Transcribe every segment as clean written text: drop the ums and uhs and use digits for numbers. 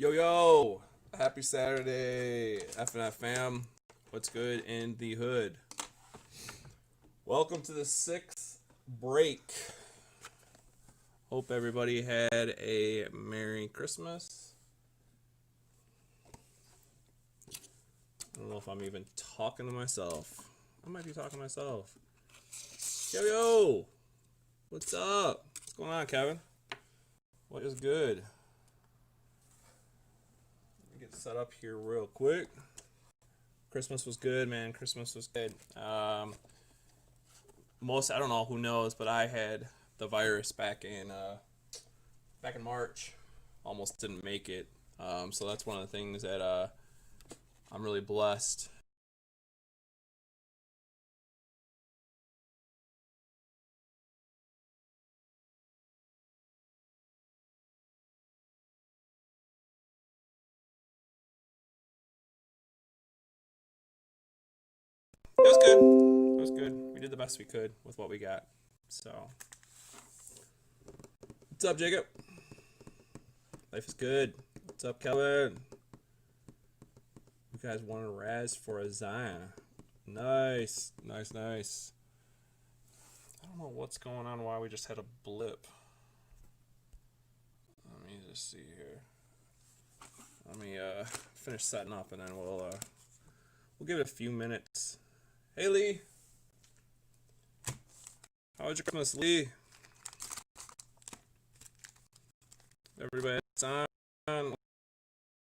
Yo, yo! Happy Saturday, F&F fam. What's good in the hood? Welcome to the sixth break. Hope everybody had a Merry Christmas. I don't know if I'm even talking to myself. I might be talking to myself. Yo, yo! What's up? What's going on, Kevin? What is good? Get set up here real quick. Christmas was good, man. Christmas was good. I don't know who knows, but I had the virus back in March. Almost didn't make it. So that's one of the things that I'm really blessed. It was good. It was good. We did the best we could with what we got. So, what's up, Jacob? Life is good. What's up, Kevin? You guys want a Raz for a Zion? Nice, nice, nice. I don't know what's going on. Why we just had a blip. Let me just see here. Let me finish setting up, and then we'll give it a few minutes. Hey, Lee. How was your Christmas, Lee? Everybody that's on.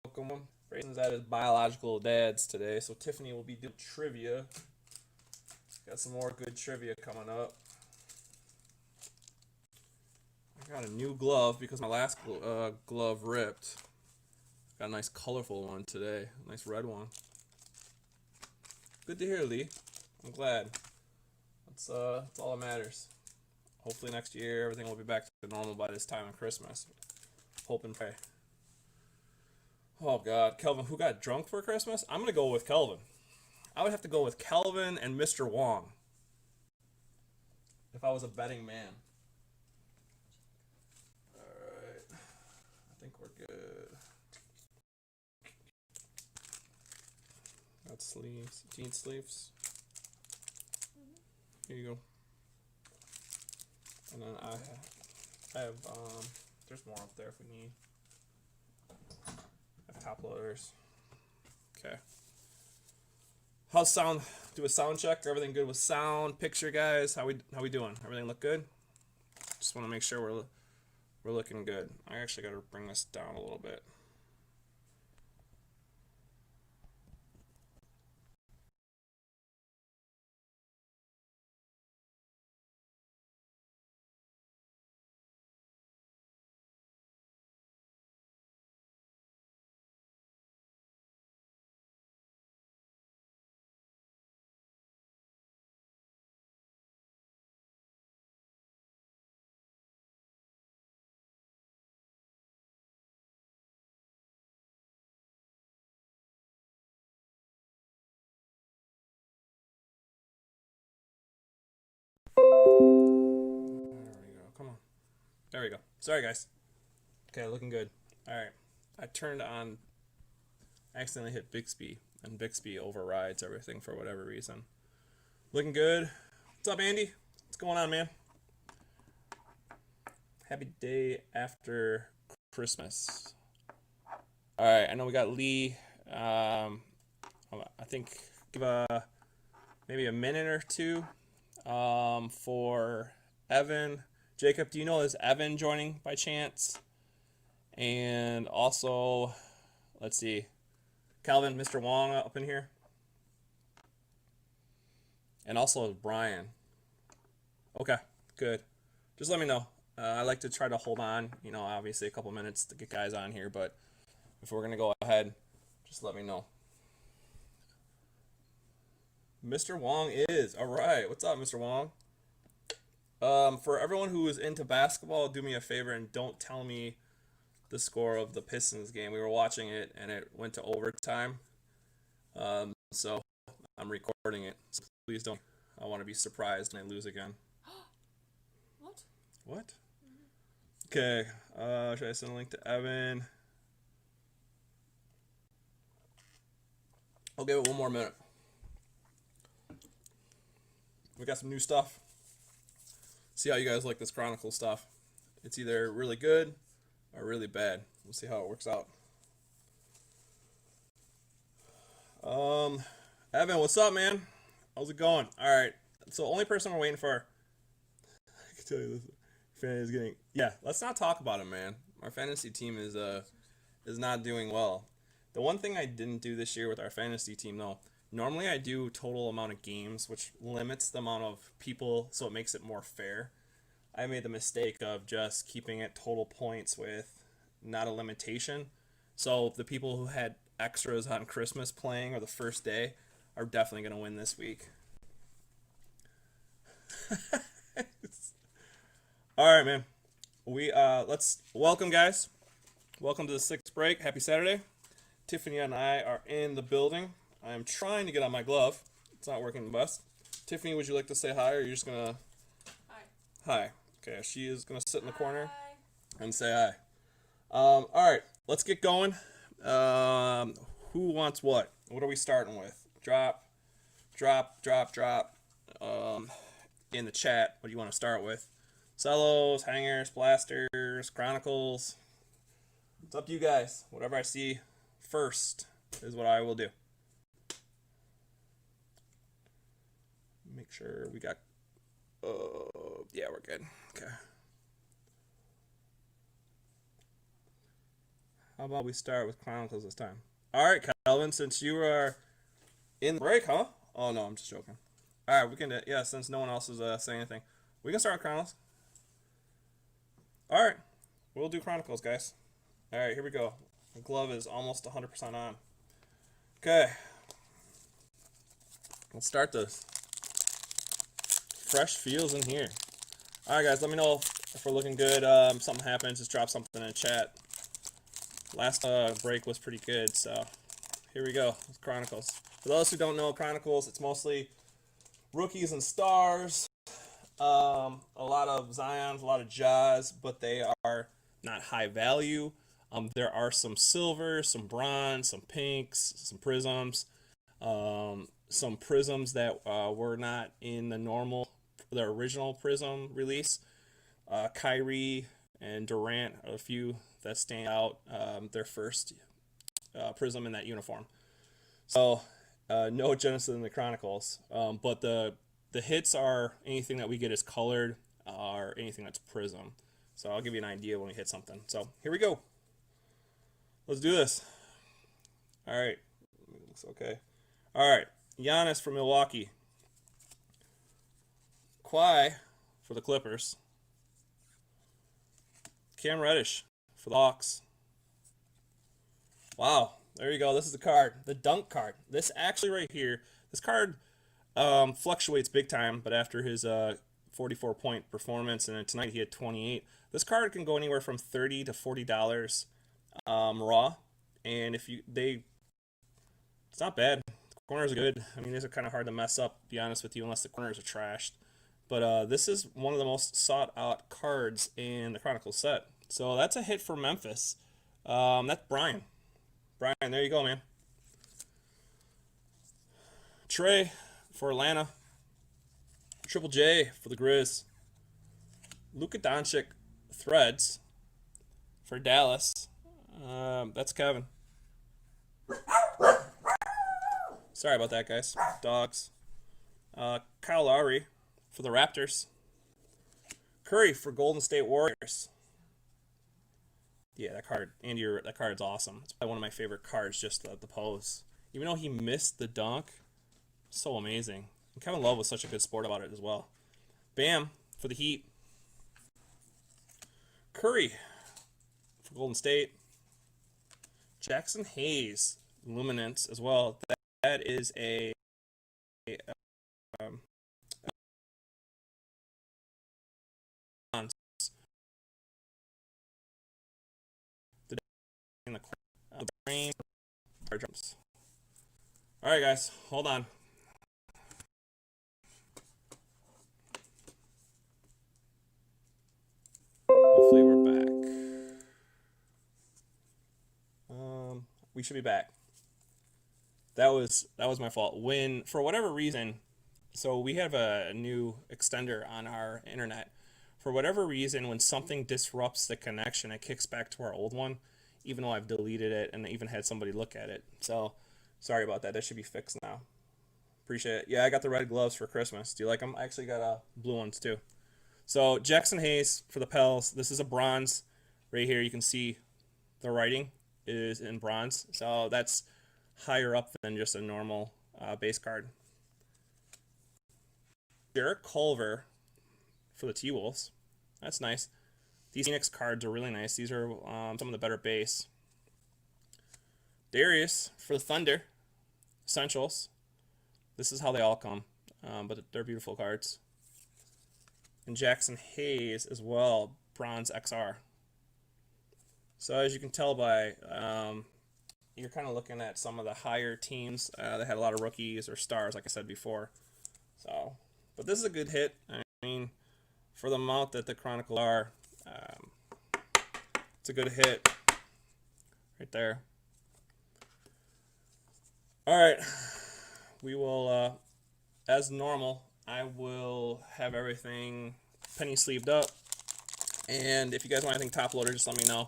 Welcome. Brayden's at his biological dad's today, so Tiffany will be doing trivia. Got some more good trivia coming up. I got a new glove because my last glove ripped. Got a nice colorful one today. A nice red one. Good to hear, Lee. I'm glad. That's all that matters. Hopefully next year everything will be back to normal by this time of Christmas. Hope and pray. Oh God, Kelvin, who got drunk for Christmas? I'm gonna go with Kelvin. I would have to go with Kelvin and Mr. Wong if I was a betting man. Alright. I think we're good. Got sleeves. Jean sleeves. Here you go. And then I have there's more up there if we need. I have top loaders. Okay. How's sound? Do a sound check. Everything good with sound? Picture, guys. How we doing? Everything look good? Just want to make sure we're looking good. I actually got to bring this down a little bit. There we go. Come on. There we go. Sorry, guys. Okay, looking good. All right. I turned on. I accidentally hit Bixby, and Bixby overrides everything for whatever reason. Looking good. What's up, Andy? What's going on, man? Happy day after Christmas. All right. I know we got Lee. I think give maybe a minute or two for Evan. Jacob, do you know is Evan joining by chance? And also, let's see, Calvin, Mr. Wong up in here. And also Brian. Okay, good. Just let me know. I like to try to hold on, obviously a couple minutes to get guys on here, but if we're going to go ahead, just let me know. Mr. Wong is. All right. What's up, Mr. Wong? For everyone who is into basketball, do me a favor and don't tell me the score of the Pistons game. We were watching it and it went to overtime. So I'm recording it. So please don't. I want to be surprised when I lose again. What? What? Okay. Should I send a link to Evan? I'll give it one more minute. We got some new stuff. See how you guys like this Chronicles stuff. It's either really good or really bad. We'll see how it works out. Evan, what's up, man? How's it going? All right. So, only person we're waiting for. I can tell you this. Fan is getting. Yeah, let's not talk about it, man. Our fantasy team is not doing well. The one thing I didn't do this year with our fantasy team, though, normally I do total amount of games, which limits the amount of people, so it makes it more fair. I made the mistake of just keeping it total points with not a limitation. So the people who had extras on Christmas playing or the first day are definitely going to win this week. All right, man. We let's welcome guys. Welcome to the sixth break. Happy Saturday. Tiffany and I are in the building. I am trying to get on my glove. It's not working the best. Tiffany, would you like to say hi, or are you just gonna Hi. hi? Okay, she is gonna sit in the corner Hi. and say hi. All right, let's get going. Who wants what? What are we starting with? Drop, drop, drop, drop. In the chat, what do you want to start with? Cellos, hangers, blasters, chronicles. It's up to you guys. Whatever I see first is what I will do. Make sure we got. Yeah, we're good. Okay. How about we start with Chronicles this time? All right, Calvin, since you are in the break, huh? Oh no, I'm just joking. All right, we can. Yeah, since no one else is saying anything, we can start with Chronicles. All right, we'll do Chronicles, guys. All right, here we go. The glove is almost 100% on. Okay, let's start this. Fresh feels in here. All right, guys, let me know if we're looking good. Something happens, just drop something in the chat. Last break was pretty good, so here we go. Chronicles. For those who don't know Chronicles, it's mostly rookies and stars. A lot of Zions, a lot of Jaws, but they are not high value. There are some silver, some bronze, some pinks, some prisms, some prisms that were not in the original prism release. Kyrie and Durant are a few that stand out. Their first prism in that uniform. So no Genesis in the Chronicles, but the hits are anything that we get as colored or anything that's prism. So I'll give you an idea when we hit something. So here we go. Let's do this. All right. Looks okay. All right. Giannis from Milwaukee. Kawhi for the Clippers. Cam Reddish for the Hawks. Wow. There you go. This is the card. The dunk card. This actually right here. This card fluctuates big time, but after his 44-point performance, and tonight he had 28. This card can go anywhere from $30 to $40 raw, and if it's not bad. The corners are good. I mean, these are kind of hard to mess up, to be honest with you, unless the corners are trashed. But this is one of the most sought out cards in the Chronicles set. So that's a hit for Memphis. That's Brian. Brian, there you go, man. Trey for Atlanta. Triple J for the Grizz. Luka Doncic threads for Dallas. That's Kevin. Sorry about that, guys. Dogs. Kyle Lowry for the Raptors. Curry for Golden State Warriors. Yeah, that card, Andy, that card's awesome. It's probably one of my favorite cards, just the pose. Even though he missed the dunk, so amazing. And Kevin Love was such a good sport about it as well. Bam for the Heat. Curry for Golden State. Jackson Hayes, Luminance as well. That is a um, in the brain jumps. All right, guys, hold on. Hopefully, we're back. We should be back. That was my fault. When for whatever reason, so we have a new extender on our internet. For whatever reason, when something disrupts the connection, it kicks back to our old one, even though I've deleted it and even had somebody look at it. So sorry about that. That should be fixed now. Appreciate it. Yeah, I got the red gloves for Christmas. Do you like them? I actually got blue ones too. So Jackson Hayes for the Pels. This is a bronze. Right here, you can see the writing is in bronze. So that's higher up than just a normal base card. Derek Culver for the T-Wolves. That's nice. These Phoenix cards are really nice. These are some of the better base. Darius for the Thunder. Essentials. This is how they all come. But they're beautiful cards. And Jackson Hayes as well. Bronze XR. So as you can tell by, you're kind of looking at some of the higher teams that had a lot of rookies or stars, like I said before. So, but this is a good hit. I mean, for the amount that the Chronicles are, it's a good hit right there. All right, we will, as normal, I will have everything penny sleeved up. And if you guys want anything top loader, just let me know.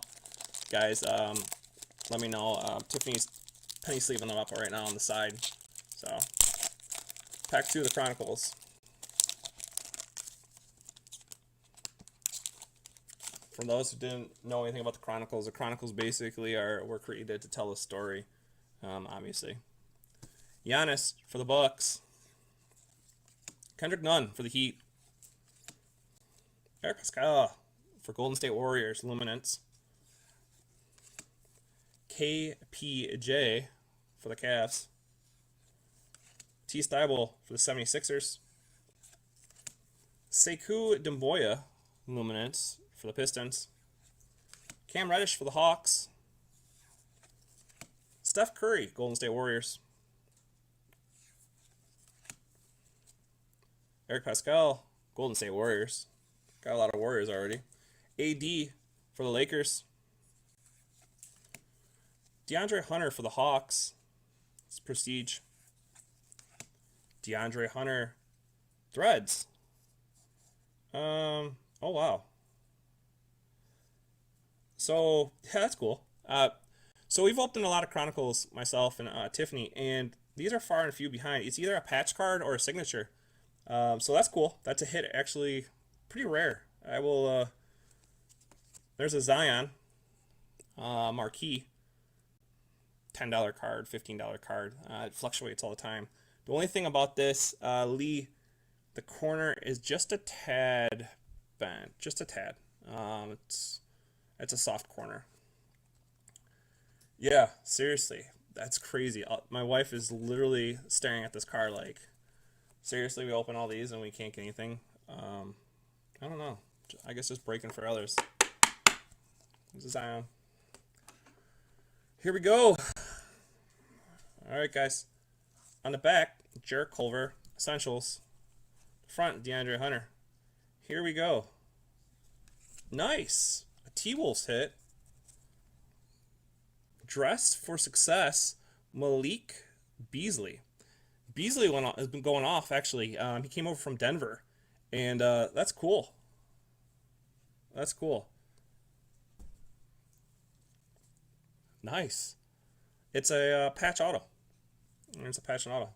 Guys, let me know. Tiffany's penny sleeving them up right now on the side. So, pack 2 of the Chronicles. For those who didn't know anything about the Chronicles basically were created to tell a story, obviously. Giannis for the Bucks. Kendrick Nunn for the Heat. Eric Pascal for Golden State Warriors, Luminance. KPJ for the Cavs. T. Stiebel for the 76ers. Sekou Demboya, Luminance for the Pistons. Cam Reddish for the Hawks. Steph Curry, Golden State Warriors. Eric Pascal, Golden State Warriors. Got a lot of Warriors already. AD for the Lakers. DeAndre Hunter for the Hawks. It's prestige. DeAndre Hunter Threads. Oh wow. So yeah, that's cool. So we've opened a lot of Chronicles, myself and Tiffany, and these are far and few behind. It's either a patch card or a signature. So that's cool. That's a hit, actually, pretty rare. I will. There's a Zion marquee. $10 card, $15 card. It fluctuates all the time. The only thing about this, Lee, the corner is just a tad bent, just a tad. It's a soft corner. Yeah, seriously, that's crazy. My wife is literally staring at this card like, seriously, we open all these and we can't get anything. I don't know. I guess just breaking for others. This is Zion. Here we go. All right, guys. On the back, Jarrett Culver, Essentials. Front, DeAndre Hunter. Here we go. Nice. A T-Wolves hit. Dressed for Success, Malik Beasley. Beasley has been going off, actually. He came over from Denver. And that's cool. That's cool. Nice. It's a patch auto. It's a patch and auto.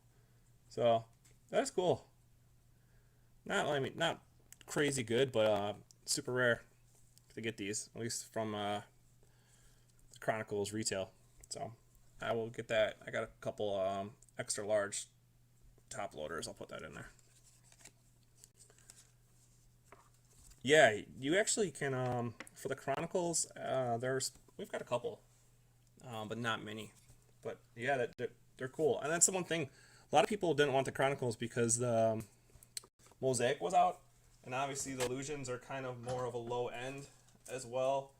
So that's cool. Not crazy good, but super rare to get these, at least from Chronicles retail. So I will get that. I got a couple extra large top loaders. I'll put that in there. Yeah, you actually can for the Chronicles. We've got a couple, but not many. But yeah, they're cool. And that's the one thing. A lot of people didn't want the Chronicles because the Mosaic was out, and obviously the Illusions are kind of more of a low end as well.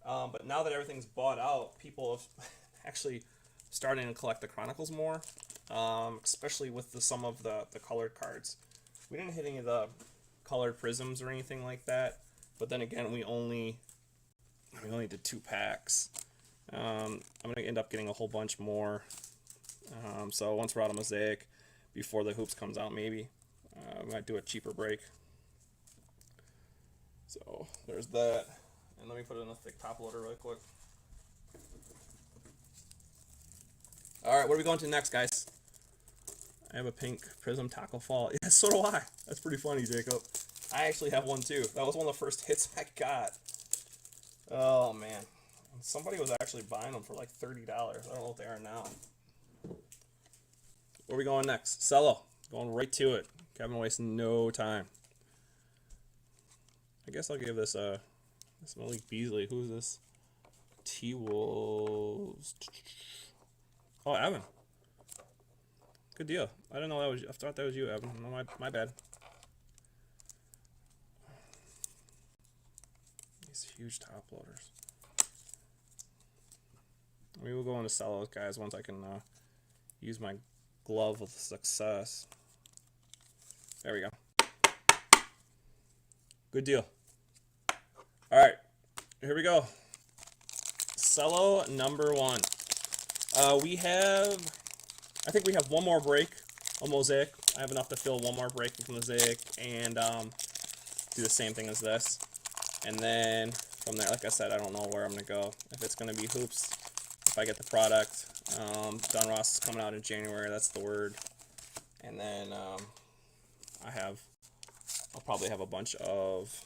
But now that everything's bought out, people have actually starting to collect the Chronicles more, especially with some of the colored cards. We didn't hit any of the colored prisms or anything like that, but then again, we only did 2 packs. I'm gonna end up getting a whole bunch more So once we're out of Mosaic, before the hoops comes out, maybe we might do a cheaper break. So there's that. And let me put it in a thick top loader really quick. All right, what are we going to next, guys? I have a pink Prism Taco Fall. Yeah, so do I. That's pretty funny, Jacob. I actually have one too. That was one of the first hits I got. Oh man, somebody was actually buying them for like $30. I don't know what they are now. Where are we going next? Cello. Going right to it. Kevin wasting no time. I guess I'll give this this Malik Beasley. Who's this? T-Wolves. Oh, Evan. Good deal. I didn't know that was. I thought that was you, Evan. No, my bad. These huge top loaders. We will go into Cellos, guys, once I can use my glove with success. There we go. Good deal. All right, here we go. Cello number 1. I think we have one more break on Mosaic. I have enough to fill one more break with Mosaic and do the same thing as this. And then from there, like I said, I don't know where I'm going to go. If it's going to be hoops, if I get the product. Don Ross is coming out in January, that's the word. And then I'll probably have a bunch of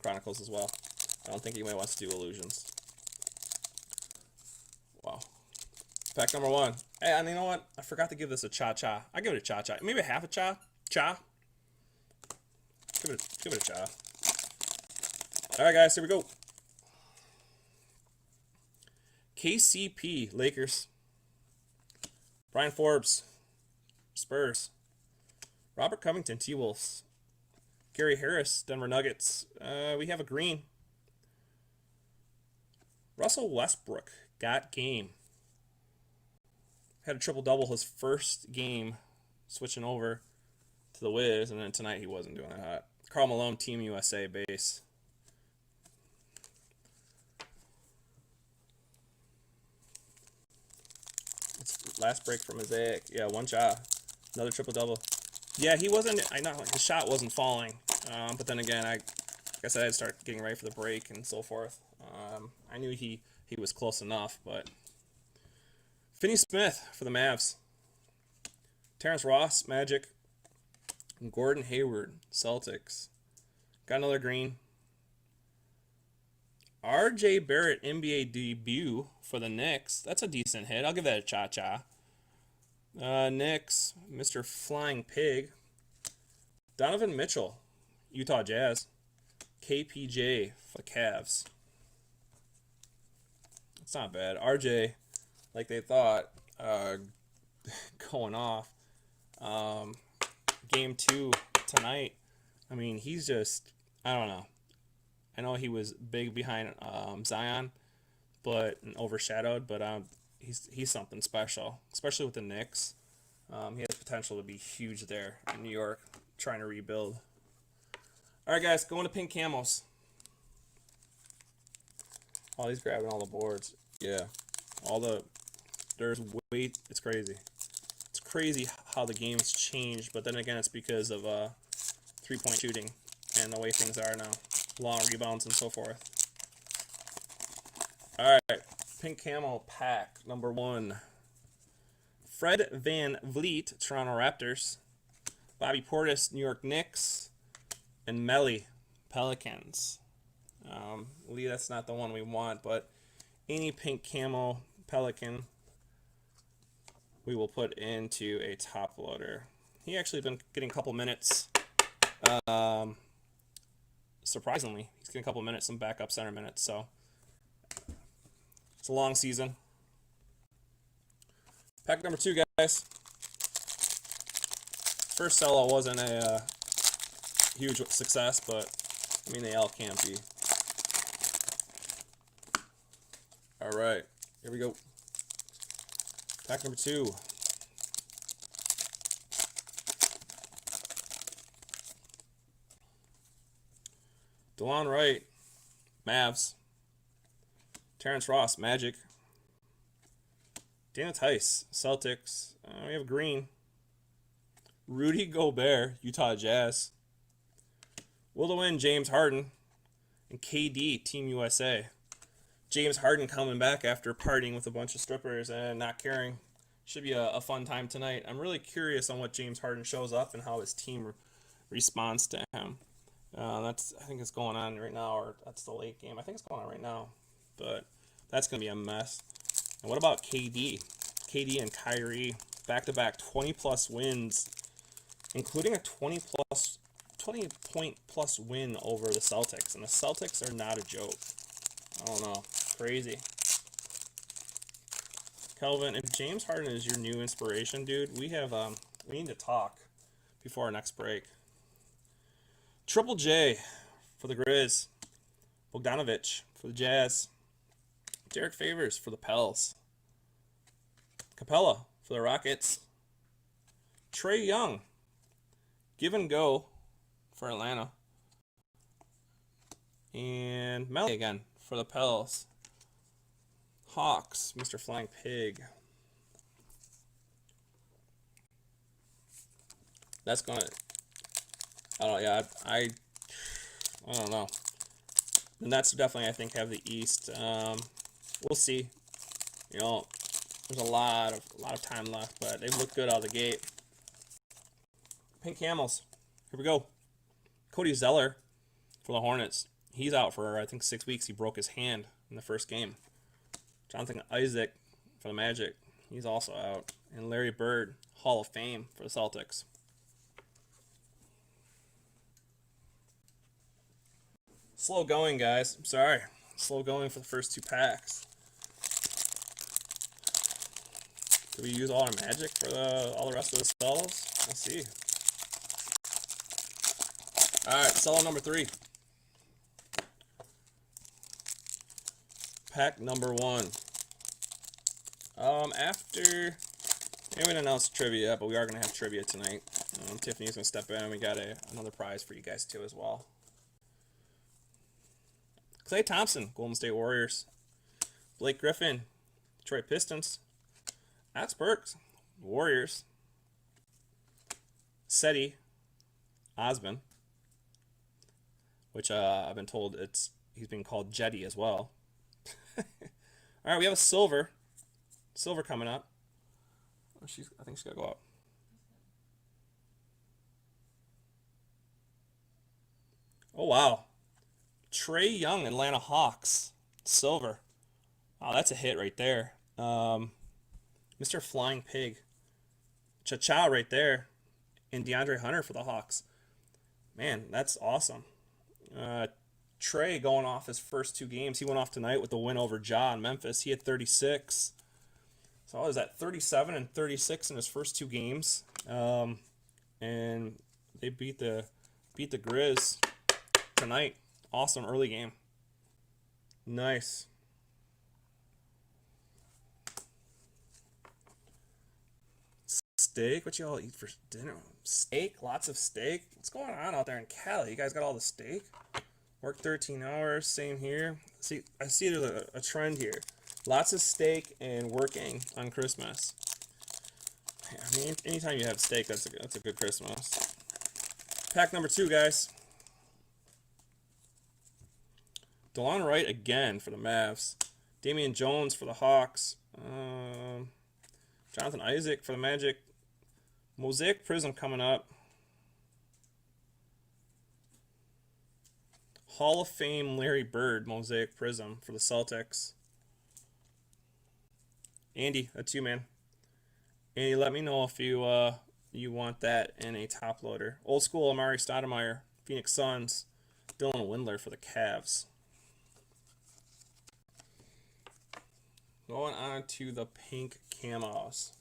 Chronicles as well. I don't think anybody wants to do Illusions. Wow. Pack number 1. Hey, and you know what? I forgot to give this a cha-cha. I give it a cha-cha. Maybe half a cha. Cha. Give it a cha. All right, guys, here we go. KCP, Lakers. Brian Forbes, Spurs. Robert Covington, T-Wolves. Gary Harris, Denver Nuggets. We have a green. Russell Westbrook, got game. Had a triple-double his first game, switching over to the Wiz, and then tonight he wasn't doing that hot. Karl Malone, Team USA base. It's last break for Mosaic. Yeah, one shot. Another triple-double. Yeah, he wasn't, his shot wasn't falling. But then again, I guess I had to start getting ready for the break and so forth. I knew he was close enough, but Finney Smith for the Mavs. Terrence Ross, Magic. And Gordon Hayward, Celtics. Got another green. RJ Barrett, NBA debut for the Knicks. That's a decent hit. I'll give that a cha-cha. Knicks, Mr. Flying Pig. Donovan Mitchell, Utah Jazz. KPJ for Cavs. It's not bad. RJ, like they thought, going off. Game 2 tonight. I mean, he's just, I don't know. I know he was big behind Zion, but and overshadowed. But he's something special, especially with the Knicks. He has potential to be huge there in New York, trying to rebuild. All right, guys, going to pink camos. Oh, he's grabbing all the boards. Yeah, there's weight. It's crazy. It's crazy how the game's changed. But then again, it's because of 3-point shooting and the way things are now. Long rebounds and so forth. All right, pink camo pack number 1. Fred Van Vliet, Toronto Raptors. Bobby Portis, New York Knicks. And Melly, Pelicans. Lee, that's not the one we want, but any pink camo Pelican we will put into a top loader. He actually been getting a couple minutes. Surprisingly, he's getting a couple minutes, some backup center minutes. So it's a long season. Pack number 2, guys. First Cello wasn't a huge success, but I mean they all can't be. All right, here we go. Pack number 2. DeLon Wright, Mavs. Terrence Ross, Magic. Daniel Tice, Celtics. We have green. Rudy Gobert, Utah Jazz. Will to win, James Harden. And KD, Team USA. James Harden coming back after partying with a bunch of strippers and not caring. Should be a fun time tonight. I'm really curious on what James Harden shows up and how his team responds to him. I think it's going on right now, or that's the late game. I think it's going on right now, but that's going to be a mess. And what about KD? KD and Kyrie, back-to-back 20-plus wins, including a 20-point-plus win over the Celtics. And the Celtics are not a joke. I don't know. Crazy. Kelvin, if James Harden is your new inspiration, dude, we need to talk before our next break. Triple J for the Grizz. Bogdanovich for the Jazz. Derek Favors for the Pels. Capella for the Rockets. Trae Young. Give and go for Atlanta. And Melly again for the Pels. Hawks, Mr. Flying Pig. That's going to... I don't know. The Nets definitely, I think, have the East. We'll see. You know, there's a lot of time left, but they've looked good out of the gate. Pink Camels. Here we go. Cody Zeller for the Hornets. He's out for, I think, 6 weeks. He broke his hand in the first game. Jonathan Isaac for the Magic. He's also out. And Larry Bird, Hall of Fame for the Celtics. Slow going, guys. I'm sorry. Slow going for the first 2 packs. Did we use all our magic for all the rest of the cellos? Let's see. Alright, cello number 3. Pack number 1. After... We haven't announced trivia yet, but we are going to have trivia tonight. Tiffany's going to step in, and we got another prize for you guys, too, as well. Klay Thompson, Golden State Warriors. Blake Griffin, Detroit Pistons. Alex Burks, Warriors. Seti Osman, which I've been told he's being called Jetty as well. All right, we have a silver coming up. I think she's got to go up. Oh wow. Trae Young, Atlanta Hawks, silver. Wow, that's a hit right there. Mr. Flying Pig, Cha-Cha right there, and DeAndre Hunter for the Hawks. Man, that's awesome. Trae going off his first 2 games. He went off tonight with the win over Ja in Memphis. He had 36. So what was that? 37 and 36 in his first 2 games. And they beat the Grizz tonight. Awesome early game. Nice. Steak? What you all eat for dinner? Steak? Lots of steak? What's going on out there in Cali? You guys got all the steak? Work 13 hours. Same here. See, I see there's a trend here. Lots of steak and working on Christmas. I mean, anytime you have steak, that's a good Christmas. Pack number 2, guys. DeLon Wright again for the Mavs. Damian Jones for the Hawks. Jonathan Isaac for the Magic. Mosaic Prism coming up. Hall of Fame Larry Bird Mosaic Prism for the Celtics. Andy, that's you, man. Andy, let me know if you want that in a top loader. Old school Amari Stoudemire, Phoenix Suns. Dylan Windler for the Cavs. Going on to the pink camos.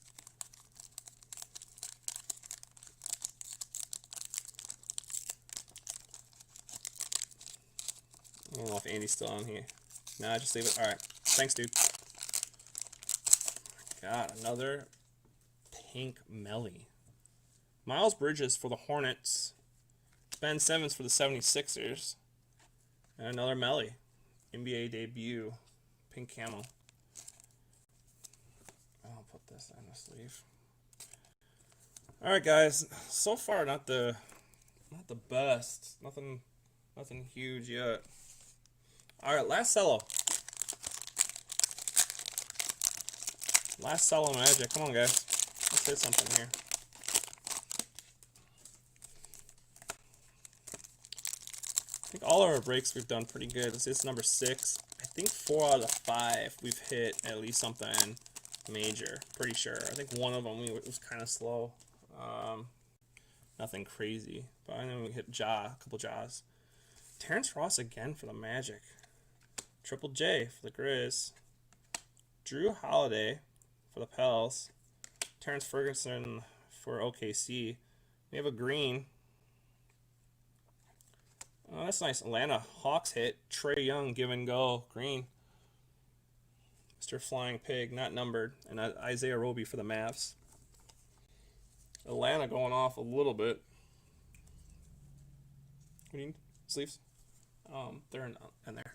I don't know if Andy's still on here. Nah, just leave it. All right. Thanks, dude. God, another pink Melly. Miles Bridges for the Hornets. Ben Simmons for the 76ers. And another Melly. NBA debut. Pink camo. Oh put this in the sleeve. All right, guys. So far, not the best. Nothing huge yet. All right, last cello. Last cello magic. Come on, guys. Let's hit something here. I think all our breaks we've done pretty good. This is number 6. I think 4 out of 5 we've hit at least something major. Pretty sure. I think one of them was kind of slow. Nothing crazy. But I know we hit a couple jaws. Terrence Ross again for the Magic. Triple J for the Grizz. Drew Holiday for the Pels. Terrence Ferguson for OKC. We have a green. Oh, that's nice. Atlanta Hawks hit. Trae Young, give and go. Green. Mr. Flying Pig, not numbered. And Isaiah Roby for the Mavs. Atlanta going off a little bit. What do you need? Sleeves? They're in there.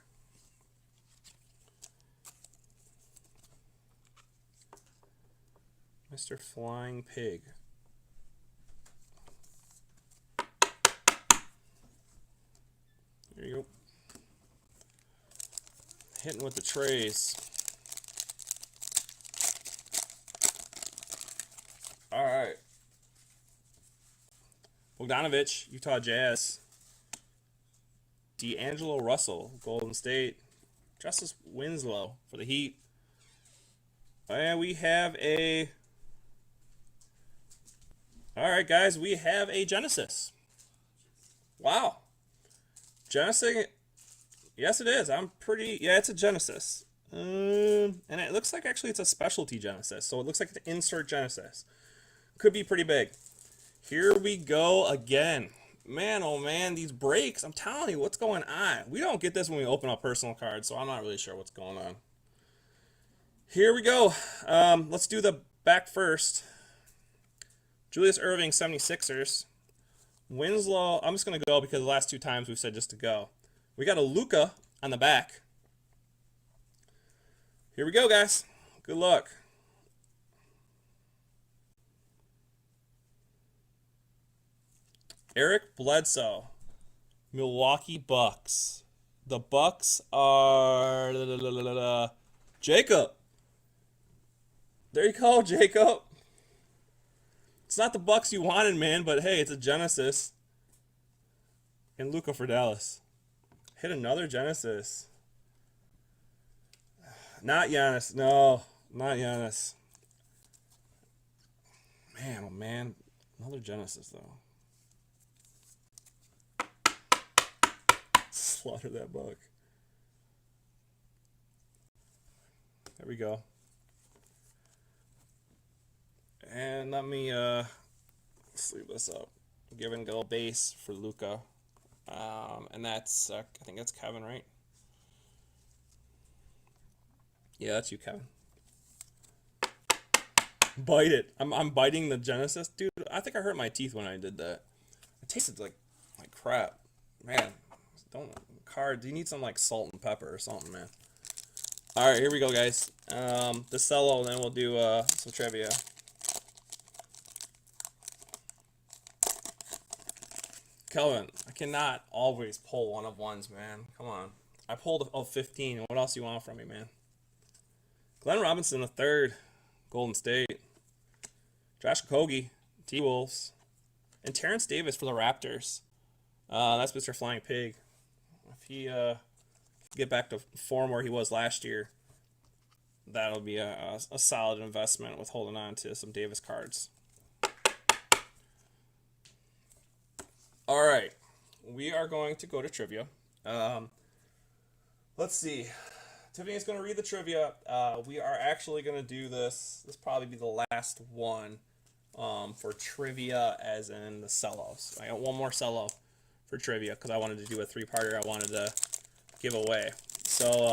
Mr. Flying Pig. There you go. Hitting with the trays. All right. Bogdanovich, Utah Jazz. D'Angelo Russell, Golden State. Justice Winslow for the Heat. And we have a... All right, guys, we have a Genesis. Wow. Genesis, yes, it is. Yeah, it's a Genesis. And it looks like actually it's a specialty Genesis. So it looks like it's an insert Genesis. Could be pretty big. Here we go again. Man, oh man, these breaks. I'm telling you, what's going on? We don't get this when we open up personal cards, so I'm not really sure what's going on. Here we go. Let's do the back first. Julius Erving, 76ers. Winslow, I'm just going to go because the last 2 times we've said just to go. We got a Luka on the back. Here we go, guys. Good luck. Eric Bledsoe, Milwaukee Bucks. The Bucks are Jacob. There you go, Jacob. It's not the Bucks you wanted, man, but hey, it's a Genesis. And Luka for Dallas. Hit another Genesis. Not Giannis. No, not Giannis. Man, oh man. Another Genesis, though. Slaughter that buck. There we go. And let me sleeve this up. Give and go base for Luka. And that's, I think that's Kevin, right? Yeah, that's you, Kevin. Bite it. I'm biting the Genesis. Dude, I think I hurt my teeth when I did that. It tasted like crap. Man, cards. You need some like salt and pepper or something, man. All right, here we go, guys. The Cello, and then we'll do some trivia. Kelvin, I cannot always pull one of ones, man. Come on. I pulled a 15. What else do you want from me, man? Glenn Robinson, the third, Golden State. Josh Okogie, T-Wolves. And Terrence Davis for the Raptors. That's Mr. Flying Pig. If he get back to form where he was last year, that'll be a solid investment with holding on to some Davis cards. All right, we are going to go to trivia. Let's see. Tiffany's going to read the trivia. We are actually going to do this. This will probably be the last one for trivia, as in the cellos. I got one more cello for trivia because I wanted to do a 3-parter I wanted to give away. So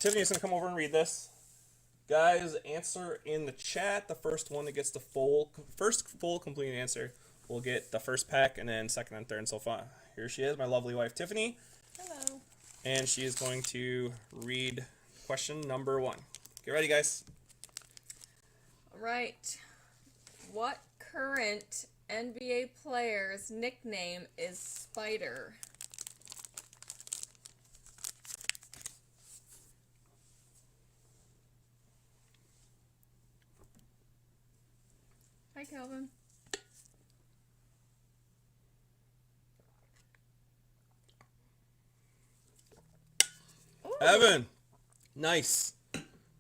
Tiffany's going to come over and read this. Guys, answer in the chat. The first one that gets the first full complete answer will get the first pack, and then second and third and so far. Here she is, my lovely wife, Tiffany. Hello. And she is going to read question number 1. Get ready, guys. right. What current NBA player's nickname is Spider? Hi, Calvin. Ooh, Evan, nice.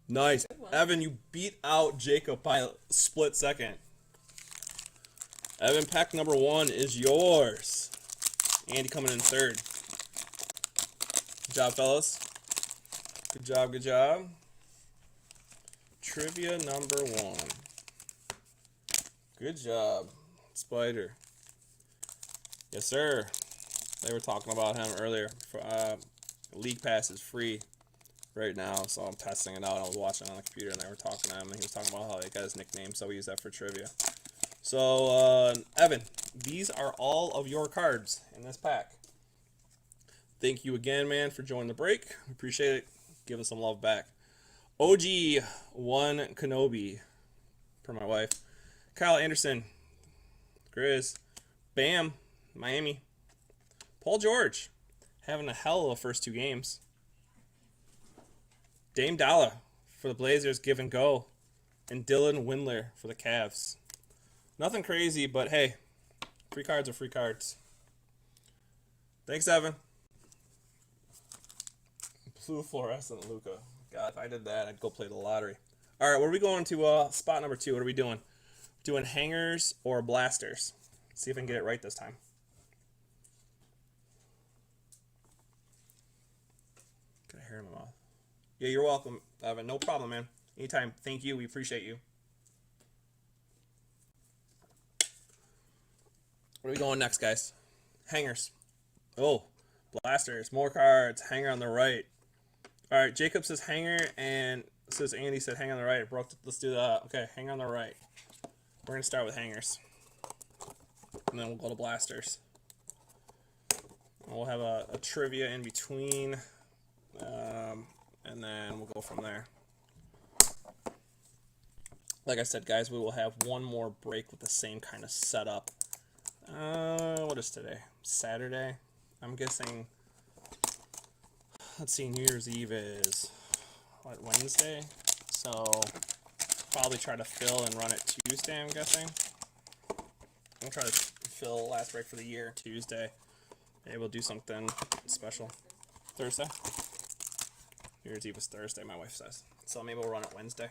Nice. good one. Evan, you beat out Jacob by a split second. Evan, pack number 1 is yours. Andy coming in third. Good job, fellas. Good job, good job. Trivia number 1. Good job, Spider. Yes, sir. They were talking about him earlier. League Pass is free right now, so I'm testing it out. I was watching on the computer, and they were talking to him, and he was talking about how he got his nickname, so we use that for trivia. So, Evan, these are all of your cards in this pack. Thank you again, man, for joining the break. We appreciate it. Give us some love back. OG1 Kenobi, per my wife. Kyle Anderson, Grizz. Bam, Miami. Paul George, having a hell of a first 2 games. Dame Dalla for the Blazers, give and go. And Dylan Windler for the Cavs. Nothing crazy, but hey, free cards are free cards. Thanks, Evan. Blue fluorescent Luca. God, if I did that, I'd go play the lottery. All right, what are we going to spot number 2? What are we doing? Doing hangers or blasters? See if I can get it right this time. Got a hair in my mouth. Yeah, you're welcome, Evan. No problem, man. Anytime. Thank you. We appreciate you. Where are we going next, guys? Hangers. Oh, blasters. More cards. Hanger on the right. All right, Jacob says hanger, and says Andy said hang on the right. Let's do that. Okay, hang on the right. We're going to start with hangers. And then we'll go to blasters. And we'll have a trivia in between. And then we'll go from there. Like I said, guys, we will have one more break with the same kind of setup. What is today? Saturday? I'm guessing, let's see, New Year's Eve is, what, Wednesday? So, probably try to fill and run it Tuesday, I'm guessing. I'm try to fill last break for the year Tuesday. Maybe we'll do something special. Thursday? New Year's Eve is Thursday, my wife says. So maybe we'll run it Wednesday.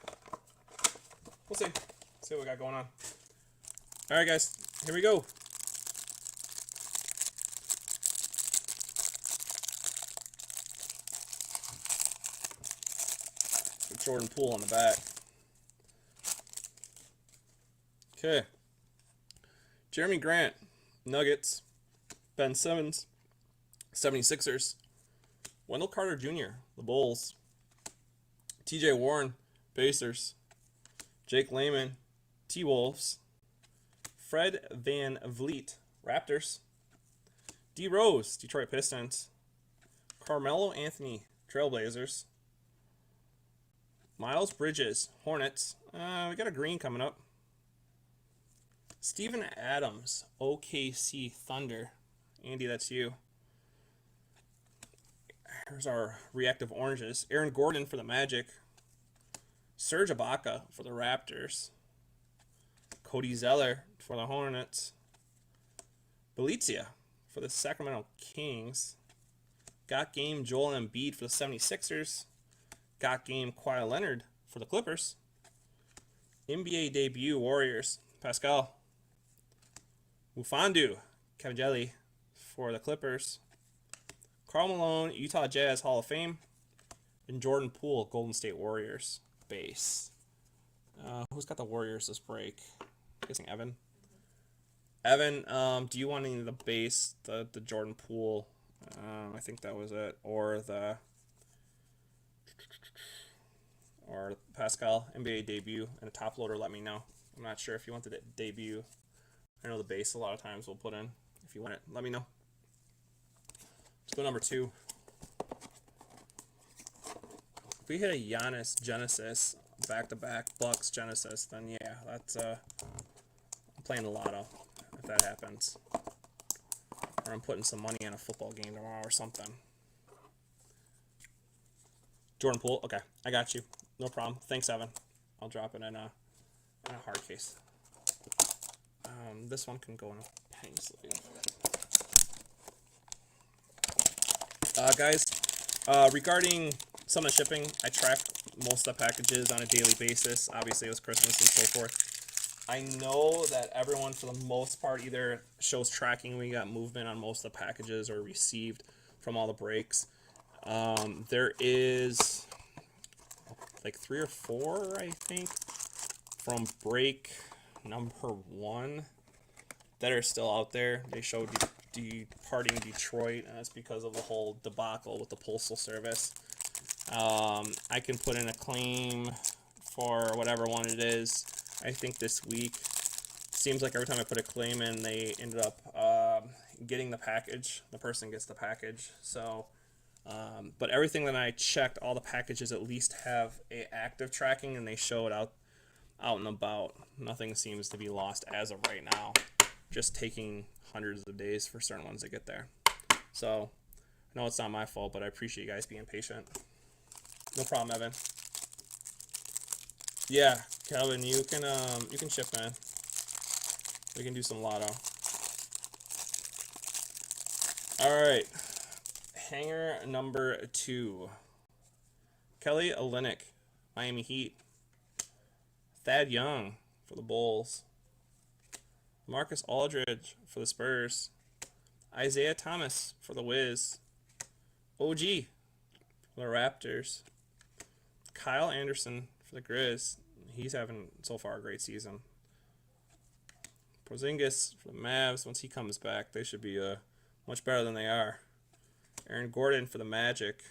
We'll see. See what we got going on. Alright, guys. Here we go. Jordan Poole on the back. Okay. Jeremy Grant, Nuggets. Ben Simmons, 76ers. Wendell Carter Jr., the Bulls. TJ Warren, Pacers. Jake Layman, T-Wolves. Fred Van Vliet, Raptors. D. Rose, Detroit Pistons. Carmelo Anthony, Trailblazers. Miles Bridges, Hornets. We got a green coming up. Steven Adams, OKC Thunder. Andy, that's you. Here's our reactive oranges. Aaron Gordon for the Magic. Serge Ibaka for the Raptors. Cody Zeller for the Hornets. Belizia for the Sacramento Kings. Got game Joel Embiid for the 76ers. Got game Kawhi Leonard for the Clippers. NBA debut Warriors. Pascal. Mufandu Cavajeli for the Clippers. Karl Malone, Utah Jazz Hall of Fame. And Jordan Poole, Golden State Warriors base. Who's got the Warriors this break? I'm guessing Evan. Evan, do you want any of the base, the Jordan Poole? I think that was it. Or Pascal, NBA debut, and a top loader, let me know. I'm not sure if you wanted it debut. I know the base a lot of times we'll put in. If you want it, let me know. Let's go number 2. If we hit a Giannis Genesis, back-to-back Bucks Genesis, then yeah, that's I'm playing the lotto if that happens. Or I'm putting some money on a football game tomorrow or something. Jordan Poole, okay, I got you. No problem. Thanks, Evan. I'll drop it in a hard case. This one can go in a penny sleeve. Guys, regarding some of the shipping, I track most of the packages on a daily basis. Obviously, it was Christmas and so forth. I know that everyone, for the most part, either shows tracking. We got movement on most of the packages or received from all the breaks. There is like 3 or 4, I think, from break number 1 that are still out there. They showed departing Detroit, and that's because of the whole debacle with the Postal Service. I can put in a claim for whatever one it is. I think this week, seems like every time I put a claim in, they ended up getting the package. The person gets the package. So, but everything that I checked, all the packages at least have a active tracking, and they show it out and about. Nothing seems to be lost as of right now. Just taking hundreds of days for certain ones to get there. So, I know it's not my fault, but I appreciate you guys being patient. No problem, Evan. Yeah, Calvin, you can ship, man. We can do some lotto. All right, hanger number 2. Kelly Olynyk, Miami Heat. Thad Young for the Bulls. Marcus Aldridge for the Spurs. Isaiah Thomas for the Wiz. OG for the Raptors. Kyle Anderson for the Grizz. He's having, so far, a great season. Porzingis for the Mavs. Once he comes back, they should be much better than they are. Aaron Gordon for the Magic.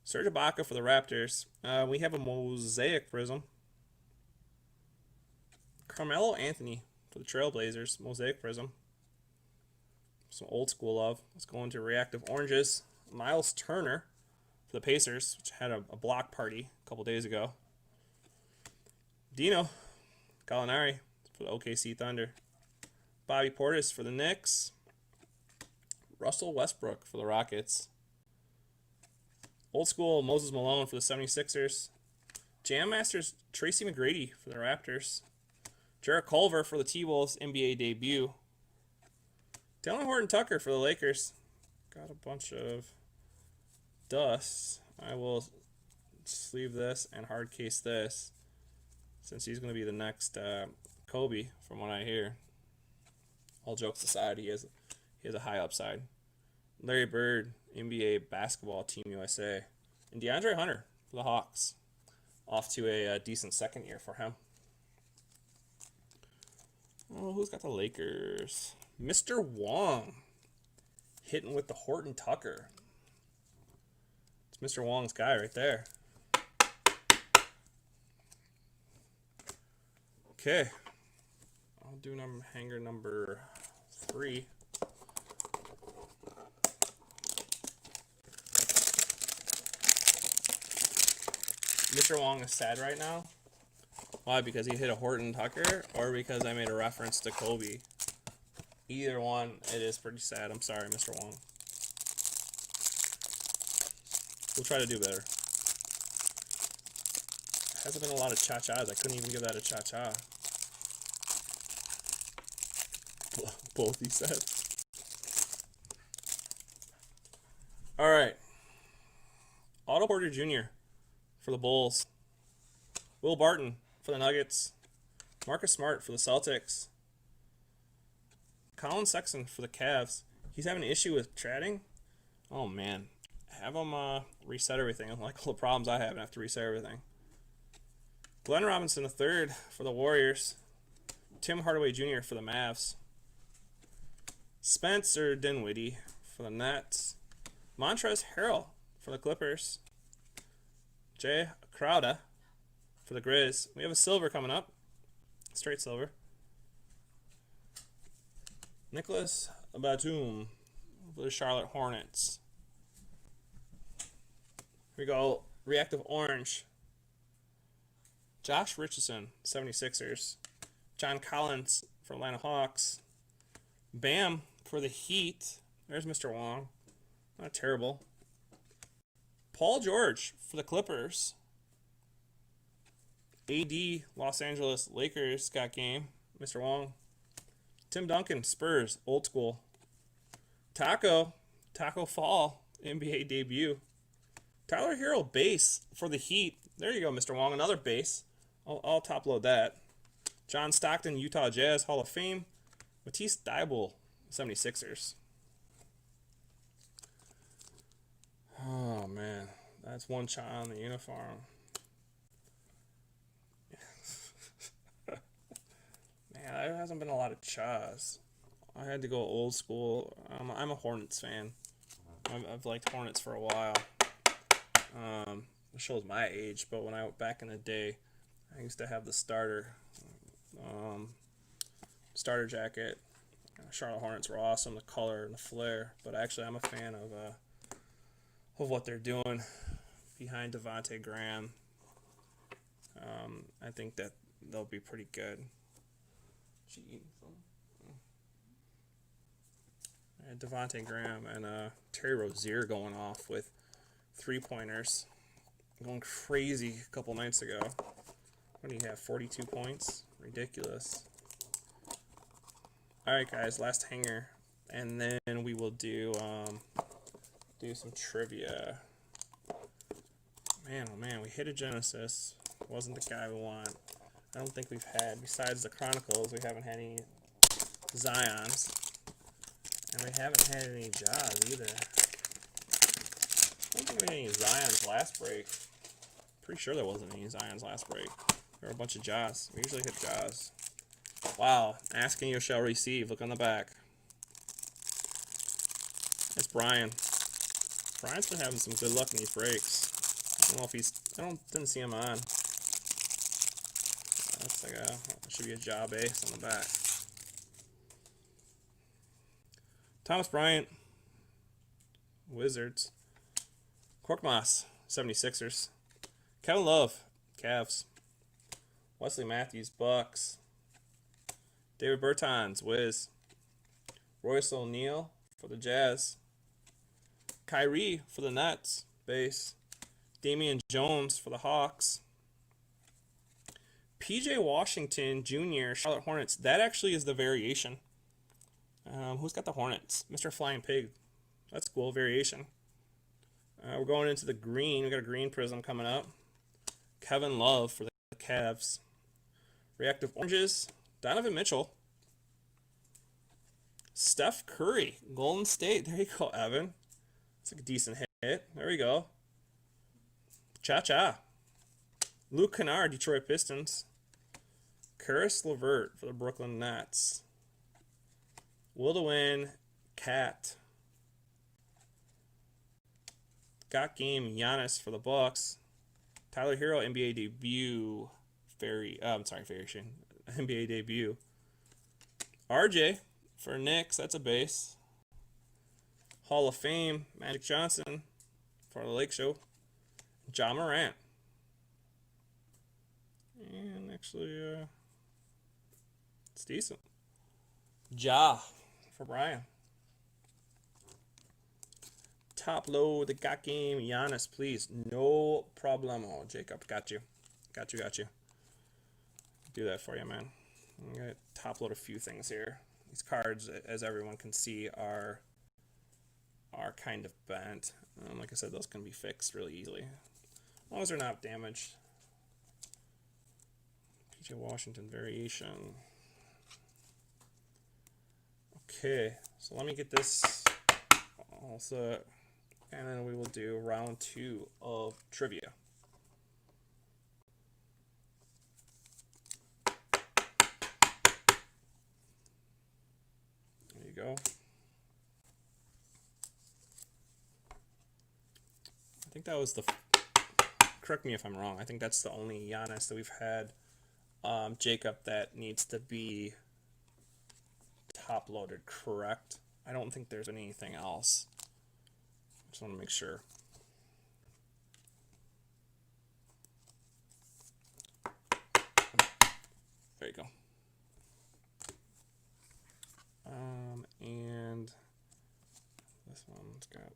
Serge Ibaka for the Raptors. We have a Mosaic Prism. Carmelo Anthony for the Trailblazers. Mosaic Prism. Some old school love. Let's go into Reactive Oranges. Miles Turner for the Pacers, which had a block party a couple days ago. Dino Gallinari for the OKC Thunder. Bobby Portis for the Knicks. Russell Westbrook for the Rockets. Old school Moses Malone for the 76ers. Jam Masters Tracy McGrady for the Raptors. Jarrett Culver for the T-Wolves NBA debut. Dylan Horton Tucker for the Lakers. Got a bunch of dust. I will sleeve this and hard case this, since he's going to be the next Kobe, from what I hear. All jokes aside, he has a high upside. Larry Bird, NBA basketball Team USA. And DeAndre Hunter for the Hawks. Off to a decent second year for him. Oh, who's got the Lakers? Mr. Wong. Hitting with the Horton Tucker. It's Mr. Wong's guy right there. Okay. I'll do hanger number 3. Mr. Wong is sad right now. Why? Because he hit a Horton Tucker, or because I made a reference to Kobe? Either one, it is pretty sad. I'm sorry, Mr. Wong. We'll try to do better. Hasn't been a lot of cha-chas. I couldn't even give that a cha-cha. Both, he said. All right. Otto Porter Jr. for the Bulls. Will Barton for the Nuggets. Marcus Smart for the Celtics. Colin Sexton for the Cavs. He's having an issue with chatting. Oh, man. Have him reset everything. Like all the problems I have, and have to reset everything. Glenn Robinson III for the Warriors. Tim Hardaway Jr. for the Mavs. Spencer Dinwiddie for the Nets. Montrezl Harrell for the Clippers. Jay Crowder for the Grizz. We have a silver coming up. Straight silver. Nicholas Batum for the Charlotte Hornets. Here we go. Reactive Orange. Josh Richardson, 76ers. John Collins for Atlanta Hawks. Bam for the Heat. There's Mr. Wong. Not terrible. Paul George for the Clippers. AD, Los Angeles Lakers got game. Mr. Wong. Tim Duncan, Spurs, old school. Taco Fall, NBA debut. Tyler Hero, base for the Heat. There you go, Mr. Wong, another base. I'll top load that. John Stockton, Utah Jazz, Hall of Fame. Matisse Thybulle, 76ers. Oh, man. That's one shot on the uniform. Man, there hasn't been a lot of Chas. I had to go old school. I'm a Hornets fan. I've liked Hornets for a while. It shows my age, but when I went back in the day, I used to have the starter jacket. Charlotte Hornets were awesome, the color and the flair. But actually, I'm a fan of what they're doing behind Devontae Graham. I think that they'll be pretty good. Devontae Graham and Terry Rozier going off with 3-pointers. Going crazy a couple nights ago. What do you have? 42 points? Ridiculous. Alright guys, last hanger. And then we will do some trivia. Man, oh man, we hit a Genesis. Wasn't the guy we want. I don't think we've had, besides the Chronicles, we haven't had any Zions. And we haven't had any Jaws either. I don't think we had any Zions last break. Pretty sure there wasn't any Zions last break. There were a bunch of Jaws. We usually hit Jaws. Wow. Asking you shall receive. Look on the back. It's Brian. Brian's been having some good luck in these breaks. I don't know if he's... didn't see him on. That's like should be a job ace on the back. Thomas Bryant, Wizards. Korkmaz, 76ers. Kevin Love, Cavs. Wesley Matthews, Bucks. David Bertans, Wiz. Royce O'Neal for the Jazz. Kyrie for the Nets, base. Damian Jones for the Hawks. PJ Washington Jr., Charlotte Hornets. That actually is the variation. Who's got the Hornets? Mr. Flying Pig. That's cool, variation. We're going into the green. We got a green prism coming up. Kevin Love for the Cavs. Reactive Oranges. Donovan Mitchell. Steph Curry, Golden State. There you go, Evan. That's like a decent hit. There we go. Cha-cha. Luke Kennard, Detroit Pistons. Karis LeVert for the Brooklyn Nets. Will to win, Cat. Got game, Giannis for the Bucks. Tyler Hero, NBA debut. Variation. NBA debut. RJ for Knicks, that's a base. Hall of Fame, Magic Johnson for the Lake Show. Ja Morant. And actually, it's decent. Ja for Brian. Top load the got game. Giannis, please. No problemo. Jacob, got you. Got you. Do that for you, man. I'm going to top load a few things here. These cards, as everyone can see, are kind of bent. Like I said, those can be fixed really easily. As long as they're not damaged. PJ Washington variation. Okay, so let me get this all set, and then we will do round 2 of trivia. There you go. I think that was the... Correct me if I'm wrong. I think that's the only Giannis that we've had. Jacob, that needs to be top loaded, correct? I don't think there's anything else. Just want to make sure. you go. And this one's got.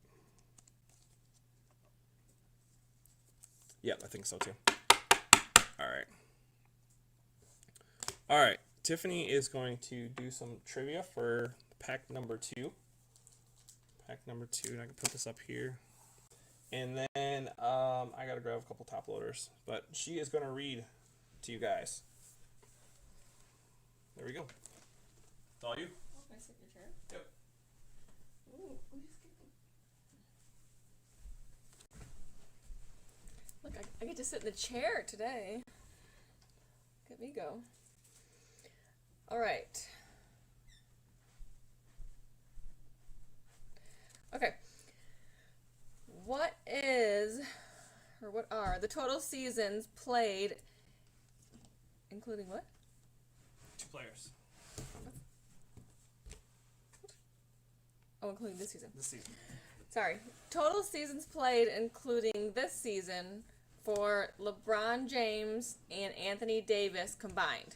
Yep, I think so too. All right. All right. Tiffany is going to do some trivia for pack number 2. Pack number 2, and I can put this up here. And then I gotta grab a couple top loaders, but she is gonna read to you guys. There we go. It's all you. Oh, can I sit in your chair? Yep. Ooh, let me skip them. Look, I get to sit in the chair today. Look at me go. All right. Okay. What are the total seasons played, including what? 2 players. Oh, including this season. This season. Sorry. Total seasons played, including this season, for LeBron James and Anthony Davis combined.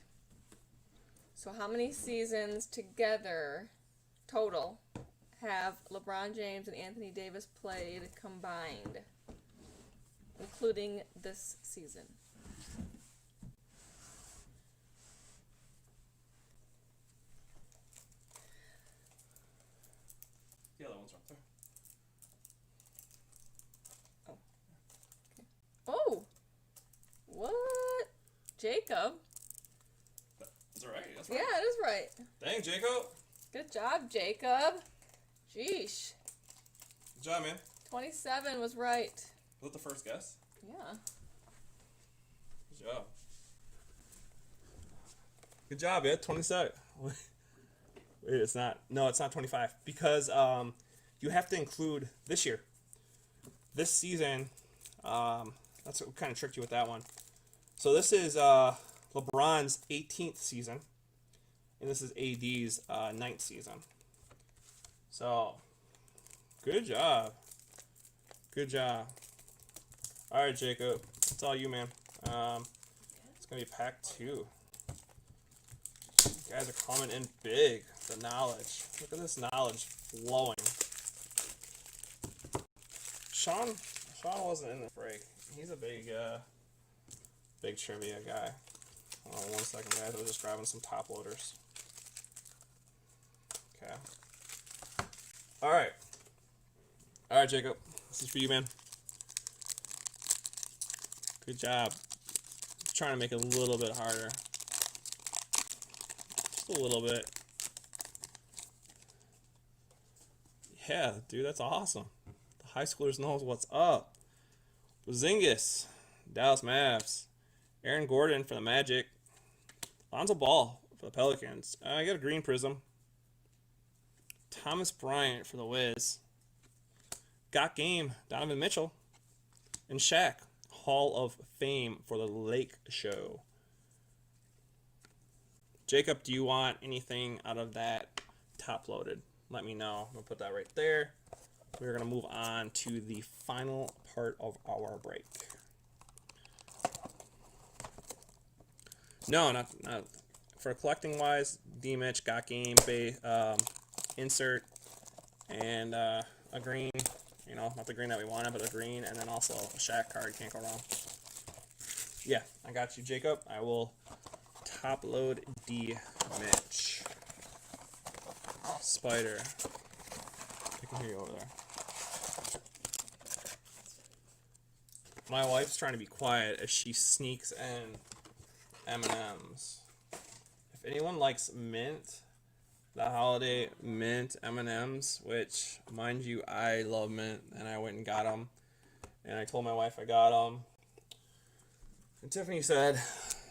So how many seasons together, total, have LeBron James and Anthony Davis played combined, including this season? The other one's up there. Oh, what? Jacob? That's all right. That's right. Yeah, it is right. Dang, Jacob. Good job, Jacob. Sheesh. Good job, man. 27 was right. Was that the first guess? Yeah. Good job. Good job, man. 27. Wait, it's not. No, it's not 25 because you have to include this year. This season, that's what kind of tricked you with that one. So this is LeBron's 18th season, and this is AD's 9th season. So, good job. Good job. All right, Jacob. It's all you, man. It's going to be pack 2. You guys are coming in big. The knowledge. Look at this knowledge flowing. Sean wasn't in the break. He's a big trivia guy. Hold on 1 second, guys. I was just grabbing some top loaders. Okay. All right, Jacob. This is for you, man. Good job. Just trying to make it a little bit harder. Just a little bit. Yeah, dude, that's awesome. The high schoolers knows what's up. Porzingis, Dallas Mavs. Aaron Gordon for the Magic. Lonzo Ball for the Pelicans. I got a green prism. Thomas Bryant for the Wiz. Got game, Donovan Mitchell. And Shaq, Hall of Fame for the Lake Show. Jacob, do you want anything out of that top loaded? Let me know. I'm going to put that right there. We're going to move on to the final part of our break. No, not for collecting wise. D-Mitch, got game, insert, and a green. You know, not the green that we wanted, but a green, and then also a Shaq card. Can't go wrong. Yeah, I got you, Jacob. I will top load D-Mitch. Spider. I can hear you over there. My wife's trying to be quiet as she sneaks in M&M's. If anyone likes mint, the holiday mint M&M's, which, mind you, I love mint, and I went and got them. And I told my wife I got them. And Tiffany said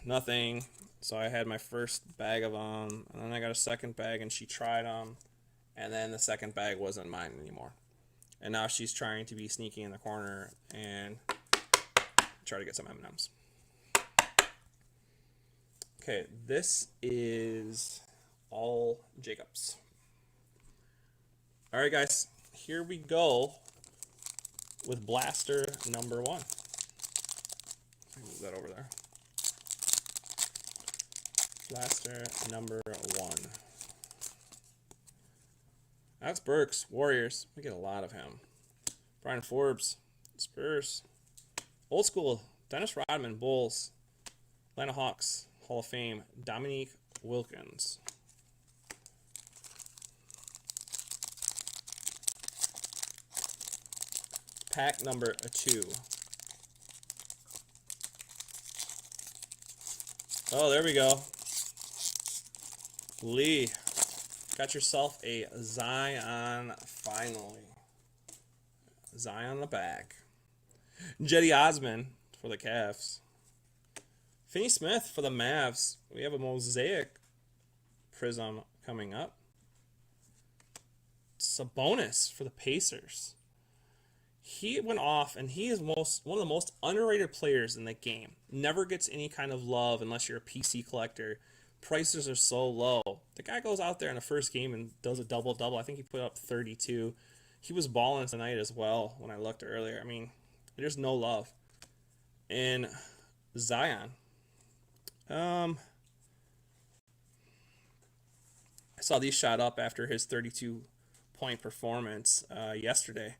nothing. So I had my first bag of them, and then I got a second bag, and she tried them. And then the second bag wasn't mine anymore. And now she's trying to be sneaky in the corner and try to get some M&M's. Okay, this is all Jacobs. All right, guys, here we go with blaster number 1. Move that over there. Blaster number 1. Alex Burks, Warriors. We get a lot of him. Brian Forbes, Spurs. Old school, Dennis Rodman, Bulls. Atlanta Hawks, Hall of Fame, Dominique Wilkins. Pack number 2. Oh, there we go. Lee, got yourself a Zion finally. Zion in the back. Jetty Osman for the Cavs. Finney Smith for the Mavs. We have a Mosaic Prism coming up. Sabonis for the Pacers. He went off, and he is one of the most underrated players in the game. Never gets any kind of love unless you're a PC collector. Prices are so low. The guy goes out there in the first game and does a double-double. I think he put up 32. He was balling tonight as well when I looked earlier. I mean, there's no love. And Zion. I saw these shot up after his 32-point performance yesterday.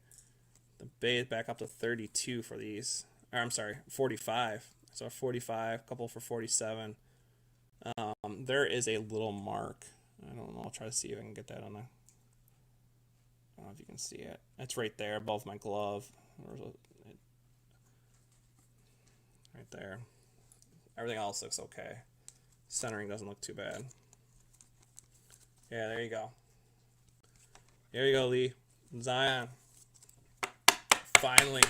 The Bay is back up to 32 for these. Or, I'm sorry, 45. So 45, couple for 47. There is a little mark. I don't know. I'll try to see if I can get that on a. I don't know if you can see it. It's right there above my glove. Right there. Everything else looks okay. Centering doesn't look too bad. Yeah, there you go. There you go, Lee. Zion. Finally.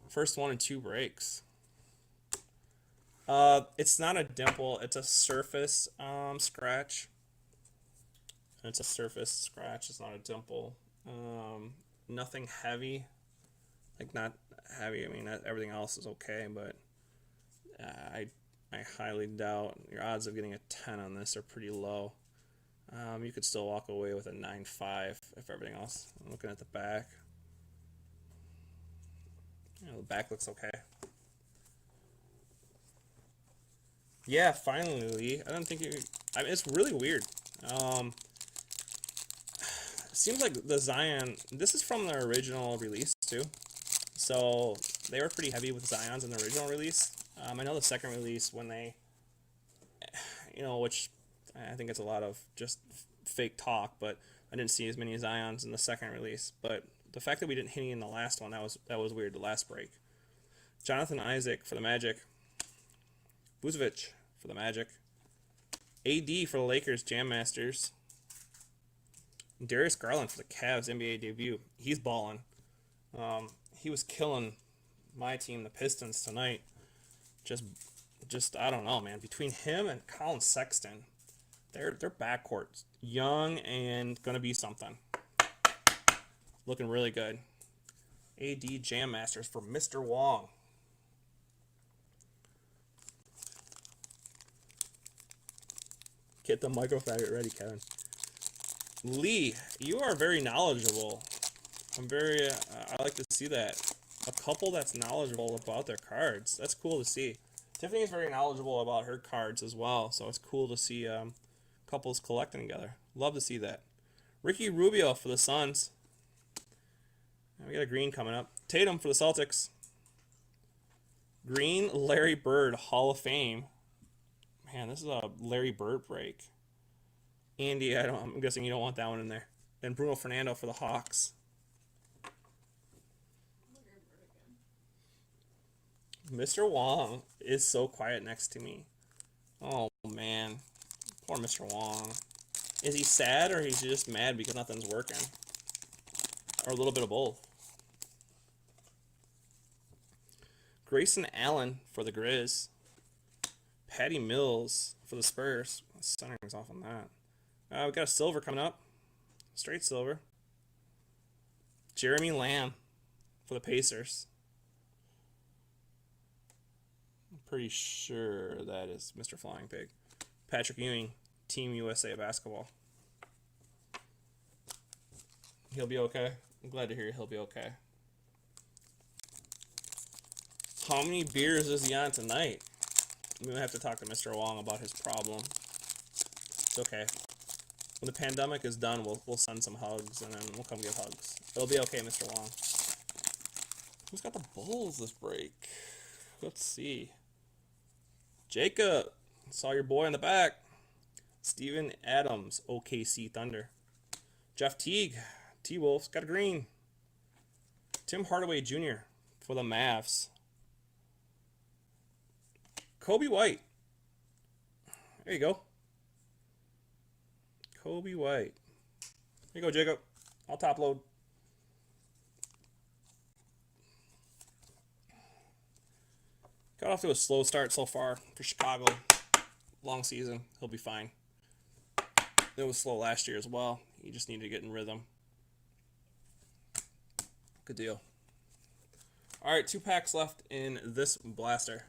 First one in 2 breaks. It's not a dimple. It's a surface scratch. It's a surface scratch. It's not a dimple. Nothing heavy. Like, not heavy. I mean, everything else is okay, but I highly doubt your odds of getting a 10 on this are pretty low. You could still walk away with a 9.5 if everything else. I'm looking at the back. The back looks okay. Yeah, finally, Lee. I don't think you. I mean, it's really weird. Seems like the Zion. This is from the original release too, so they were pretty heavy with Zions in the original release. I know the second release when they, which I think it's a lot of just fake talk, but I didn't see as many Zions in the second release. But the fact that we didn't hit any in the last one, that was weird. The last break. Jonathan Isaac for the Magic. Vucevic for the Magic. AD for the Lakers Jam Masters. Darius Garland for the Cavs NBA debut. He's balling. He was killing my team, the Pistons, tonight. Just I don't know, man. Between him and Colin Sexton, their backcourt's young and gonna be something. Looking really good. AD Jam Masters for Mr. Wong. Get the microfaggot ready, Kevin. Lee, you are very knowledgeable. I like to see that. A couple that's knowledgeable about their cards. That's cool to see. Tiffany's very knowledgeable about her cards as well, so it's cool to see couples collecting together. Love to see that. Ricky Rubio for the Suns. And we got a green coming up. Tatum for the Celtics. Green Larry Bird Hall of Fame. Man, this is a Larry Bird break. Andy, I'm guessing you don't want that one in there. Then Bruno Fernando for the Hawks. Mr. Wong is so quiet next to me. Oh, man. Poor Mr. Wong. Is he sad or he's just mad because nothing's working? Or a little bit of both. Grayson Allen for the Grizz. Patty Mills for the Spurs. Centering's off on that. We got a silver coming up. Straight silver. Jeremy Lamb for the Pacers. I'm pretty sure that is Mr. Flying Pig. Patrick Ewing, Team USA Basketball. He'll be okay. I'm glad to hear he'll be okay. How many beers is he on tonight? We might have to talk to Mr. Wong about his problem. It's okay. When the pandemic is done, we'll send some hugs, and then we'll come give hugs. It'll be okay, Mr. Wong. Who's got the Bulls this break? Let's see. Jacob. Saw your boy in the back. Steven Adams, OKC Thunder. Jeff Teague, T-Wolves, got a green. Tim Hardaway Jr. for the Mavs. Kobe White. There you go. Kobe White. Here you go, Jacob. I'll top load. Got off to a slow start so far for Chicago. Long season. He'll be fine. It was slow last year as well. He just needed to get in rhythm. Good deal. All right, 2 packs left in this blaster.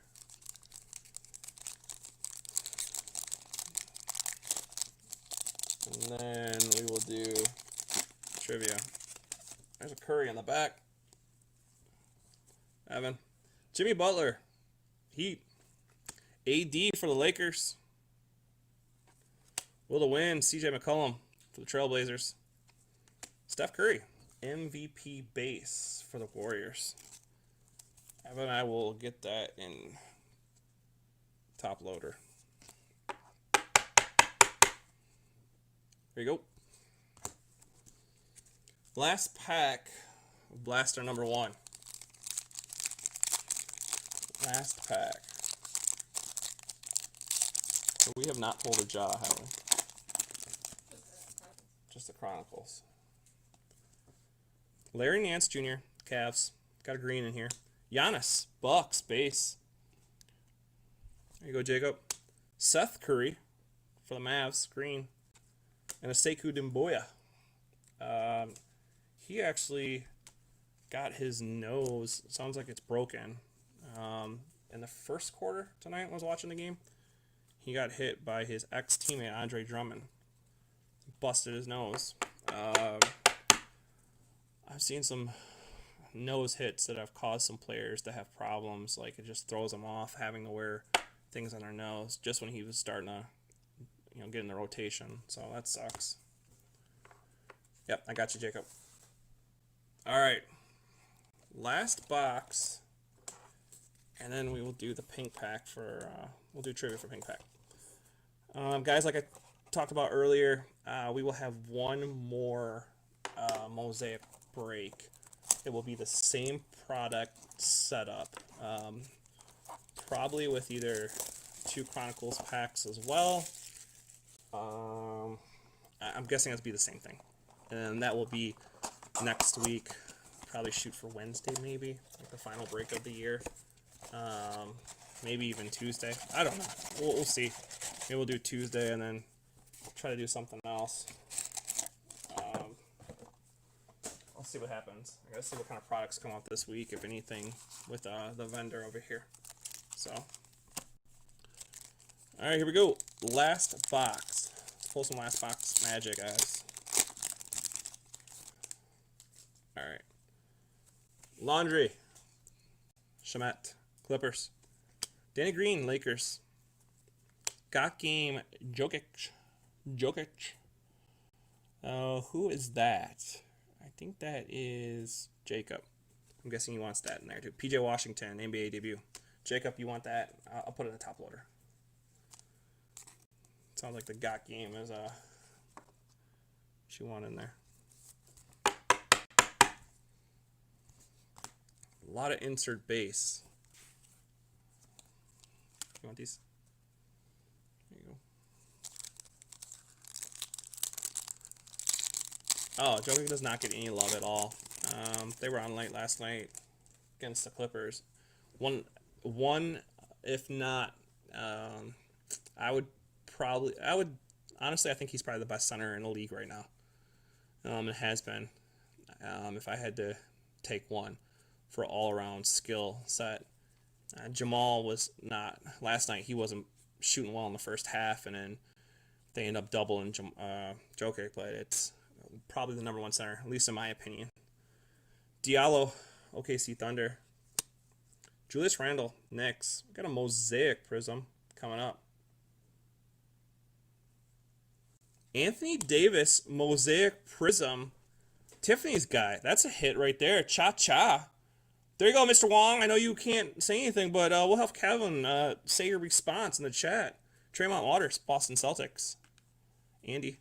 And then we will do trivia. There's a Curry on the back. Evan. Jimmy Butler. Heat. AD for the Lakers. Will to win. CJ McCollum for the Trailblazers. Steph Curry. MVP base for the Warriors. Evan and I will get that in top loader. There you go. Last pack of blaster number 1. Last pack. So we have not pulled a jaw, have we? Just the Chronicles. Larry Nance Jr., Cavs. Got a green in here. Giannis, Bucks, base. There you go, Jacob. Seth Curry for the Mavs, green. And a Sekou Doumbouya. He actually got his nose, sounds like it's broken, in the first quarter tonight when I was watching the game. He got hit by his ex-teammate, Andre Drummond. Busted his nose. I've seen some nose hits that have caused some players to have problems. Like, it just throws them off having to wear things on their nose just when he was starting to, get in the rotation. So that sucks. Yep, I got you, Jacob. All right. Last box. And then we will do the pink pack for, we'll do trivia for pink pack. Guys, like I talked about earlier, we will have one more Mosaic break. It will be the same product setup. Probably with either 2 Chronicles packs as well. I'm guessing it'll be the same thing. And that will be next week. Probably shoot for Wednesday, maybe. Like the final break of the year. Maybe even Tuesday. I don't know. We'll see. Maybe we'll do Tuesday and then try to do something else. I'll see what happens. I gotta see what kind of products come out this week, if anything, with the vendor over here. So, all right, here we go. Last box. Let's pull some last box magic, guys. All right. Laundry. Shamet. Clippers. Danny Green, Lakers. Got game, Jokic. Who is that? I think that is Jacob. I'm guessing he wants that in there too. PJ Washington, NBA debut. Jacob, you want that? I'll put it in the top loader. Sounds like the got game is what you want in there. A lot of insert base. You want these? There you go. Oh, Jokic does not get any love at all. They were on late last night against the Clippers. One, if not, I would honestly, I think he's probably the best center in the league right now. It has been. If I had to take one for all-around skill set. Jamal was not, last night he wasn't shooting well in the first half, and then they end up doubling Jokic, but it's probably the number 1 center, at least in my opinion. Diallo, OKC Thunder. Julius Randle, Knicks. We got a Mosaic Prism coming up. Anthony Davis, Mosaic Prism. Tiffany's guy. That's a hit right there. Cha-cha. There you go, Mr. Wong. I know you can't say anything, but we'll have Kevin say your response in the chat. Tremont Waters, Boston Celtics. Andy.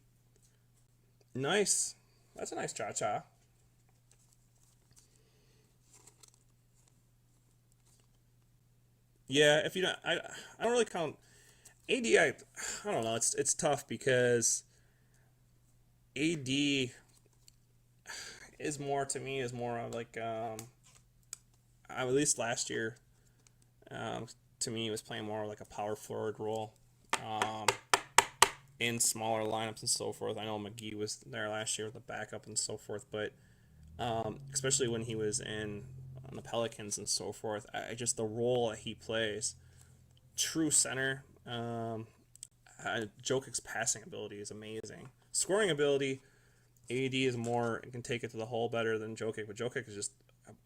Nice. That's a nice cha-cha. Yeah, if you don't, I don't really count AD. I don't know. It's tough because AD is more to me is more of like at least last year to me was playing more like a power forward role in smaller lineups and so forth. I know McGee was there last year with the backup and so forth, but especially when he was on the Pelicans and so forth, I just the role that he plays, true center. Jokic's passing ability is amazing. Scoring ability, AD is more can take it to the hole better than Jokic, but Jokic is just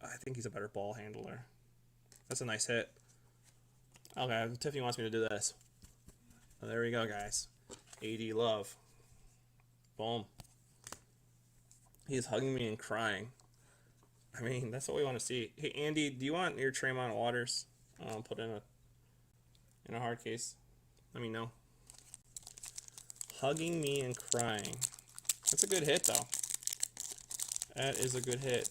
I think he's a better ball handler. That's a nice hit. Okay, Tiffany wants me to do this. Oh, there we go, guys. AD love. Boom. He's hugging me and crying. I mean, that's what we want to see. Hey, Andy, do you want your Tremont Waters put in a hard case? Let me know. Hugging me and crying. That's a good hit, though. That is a good hit.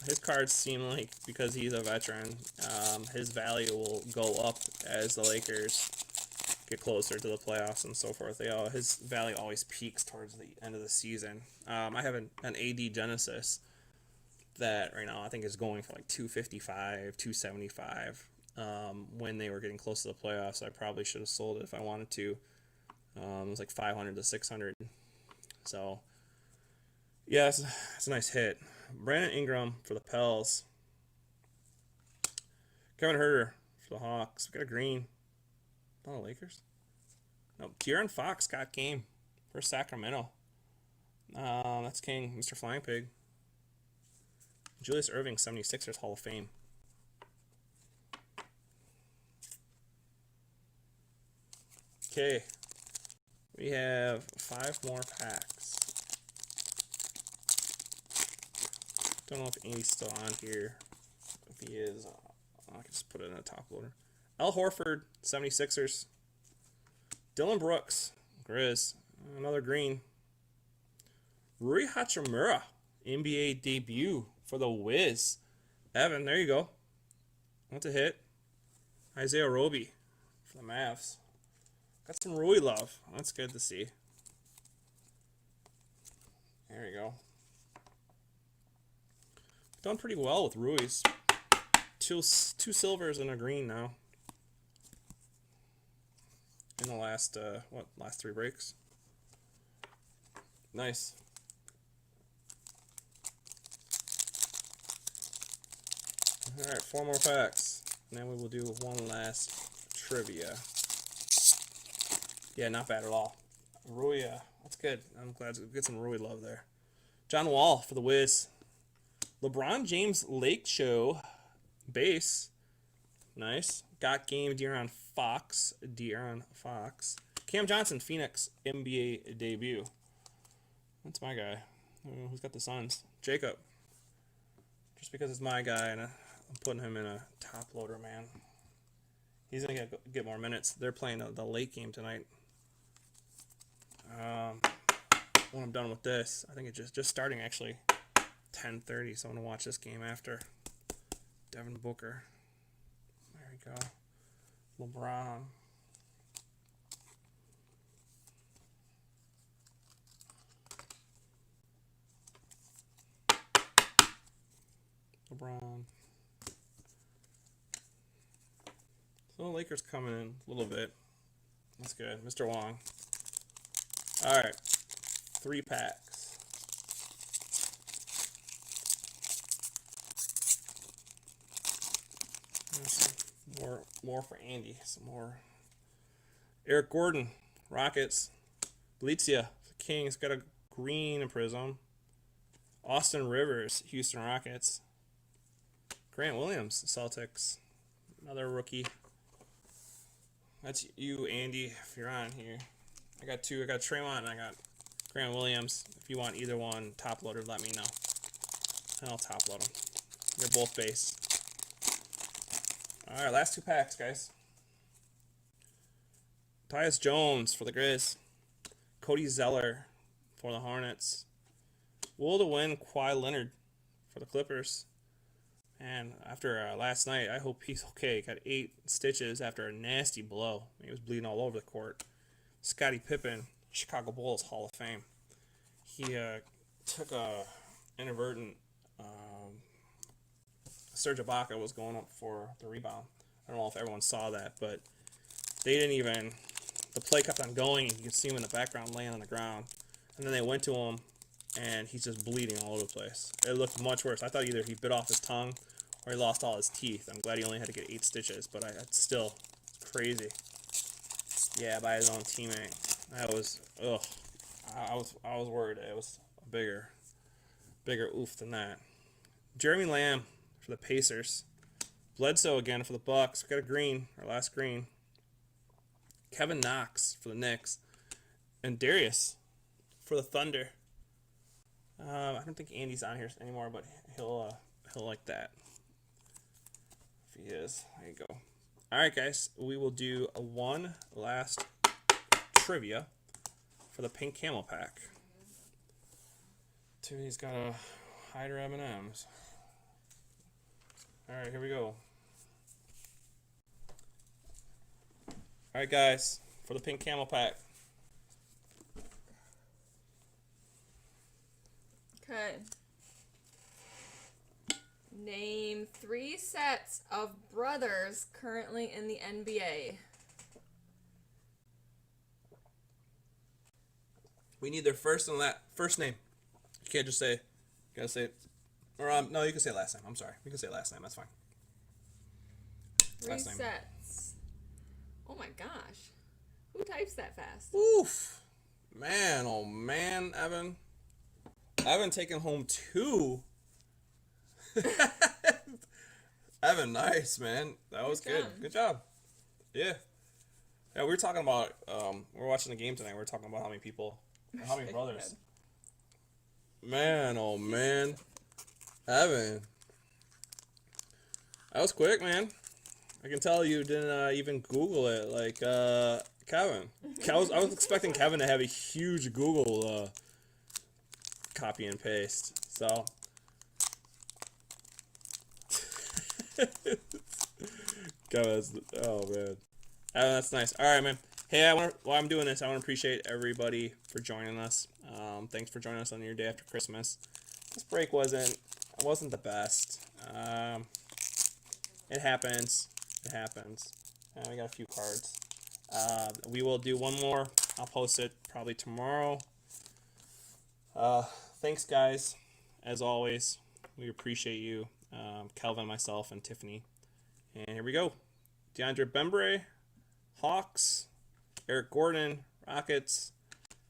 His cards seem like, because he's a veteran, his value will go up as the Lakers get closer to the playoffs and so forth. His value always peaks towards the end of the season. I have an AD Genesis that right now I think is going for like 255, 275. When they were getting close to the playoffs, I probably should have sold it if I wanted to. It was like 500 to 600. So, yeah, it's a nice hit. Brandon Ingram for the Pels. Kevin Herter for the Hawks. We got a green. Oh, the Lakers? No, De'Aaron Fox got game for Sacramento. That's King, Mr. Flying Pig. Julius Erving, 76ers Hall of Fame. Okay. We have 5 more packs. Don't know if Andy's still on here. If he is, I can just put it in a top loader. Al Horford, 76ers. Dylan Brooks, Grizz. Another green. Rui Hachimura, NBA debut for the Wiz. Evan, there you go. That's a hit. Isaiah Roby for the Mavs. Got some Rui love. That's good to see. There you go. Done pretty well with Rui's. Two silvers and a green now. In the last, last 3 breaks. Nice. Alright, 4 more packs. And then we will do one last trivia. Yeah, not bad at all. Rui, that's good. I'm glad to get some Rui love there. John Wall for the Wiz. LeBron James Lake Show base. Nice. Got game De'Aaron Fox. Cam Johnson, Phoenix NBA debut. That's my guy. Who's got the Suns? Jacob. Just because it's my guy and I'm putting him in a top loader, man. He's going to get more minutes. They're playing the late game tonight. When I'm done with this, I think it's just starting actually 10:30, so I'm going to watch this game after. Devin Booker. There we go. LeBron. So the Lakers coming in a little bit. That's good. Mr. Wong. All right. 3 packs. More for Andy. Some more. Eric Gordon, Rockets. Blitzia, Kings, got a green in Prism. Austin Rivers, Houston Rockets. Grant Williams, Celtics. Another rookie. That's you, Andy, if you're on here. I got two. I got Tremont and I got Grant Williams. If you want either one top loaded, let me know. And I'll top load them. They're both base. All right, last 2 packs, guys. Tyus Jones for the Grizz. Cody Zeller for the Hornets. Will to win Kawhi Leonard for the Clippers. And after last night, I hope he's okay. Got 8 stitches after a nasty blow. He was bleeding all over the court. Scottie Pippen, Chicago Bulls Hall of Fame. He took a inadvertent. Serge Ibaka was going up for the rebound. I don't know if everyone saw that, but they didn't even. The play kept on going. You could see him in the background laying on the ground. And then they went to him, and he's just bleeding all over the place. It looked much worse. I thought either he bit off his tongue or he lost all his teeth. I'm glad he only had to get 8 stitches, but it's still crazy. Yeah, by his own teammate. That was, ugh. I was worried it was a bigger oof than that. Jeremy Lamb for the Pacers. Bledsoe again for the Bucks. We got a green, our last green. Kevin Knox for the Knicks. And Darius for the Thunder. I don't think Andy's on here anymore, but he'll like that. If he is, there you go. All right, guys, we will do one last trivia for the pink camel pack. Tiffany's got a hider M&Ms. All right, here we go. All right, guys, for the pink camel pack. Okay. Name 3 sets of brothers currently in the NBA. We need their first and first name. You can't just say. You gotta say. Or no, you can say last name. I'm sorry. You can say last name. That's fine. 3 sets. Oh my gosh. Who types that fast? Oof. Man, oh man, Evan. Evan taking home 2. Evan, nice, man. That was good. Good job. Yeah. Yeah, we were talking about, we were watching the game tonight. We were talking about how many people, how many brothers. Man, oh man. Evan. That was quick, man. I can tell you didn't even Google it like Kevin. I was expecting Kevin to have a huge Google copy and paste. So Kevin's, oh man. That's nice. All right, man. Hey, while I'm doing this, I want to appreciate everybody for joining us. Thanks for joining us on your day after Christmas. This break wasn't the best. It happens. It happens. We got a few cards. We will do one more. I'll post it probably tomorrow. Thanks, guys. As always, we appreciate you. Calvin, myself, and Tiffany. And here we go. DeAndre Bembry, Hawks, Eric Gordon, Rockets,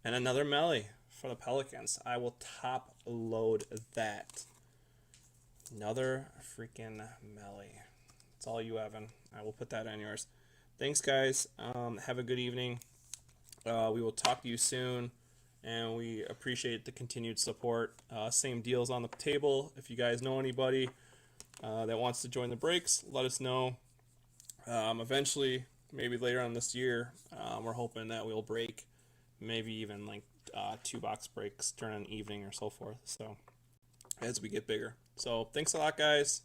and another Melly for the Pelicans. I will top load that. Another freaking Melly. It's all you, Evan. I will put that on yours. Thanks, guys. Have a good evening. We will talk to you soon, and we appreciate the continued support. Same deals on the table. If you guys know anybody that wants to join the breaks, let us know. Eventually, maybe later on this year, we're hoping that we'll break maybe even like 2-box breaks during an evening or so forth. So as we get bigger. So thanks a lot, guys.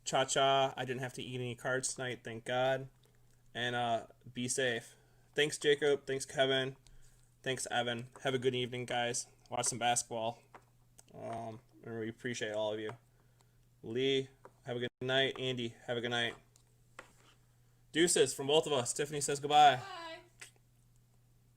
Cha-cha. I didn't have to eat any cards tonight, thank God. And be safe. Thanks, Jacob. Thanks, Kevin. Thanks, Evan. Have a good evening, guys. Watch some basketball. And we appreciate all of you. Lee, have a good night. Andy, have a good night. Deuces from both of us. Tiffany says goodbye. Bye.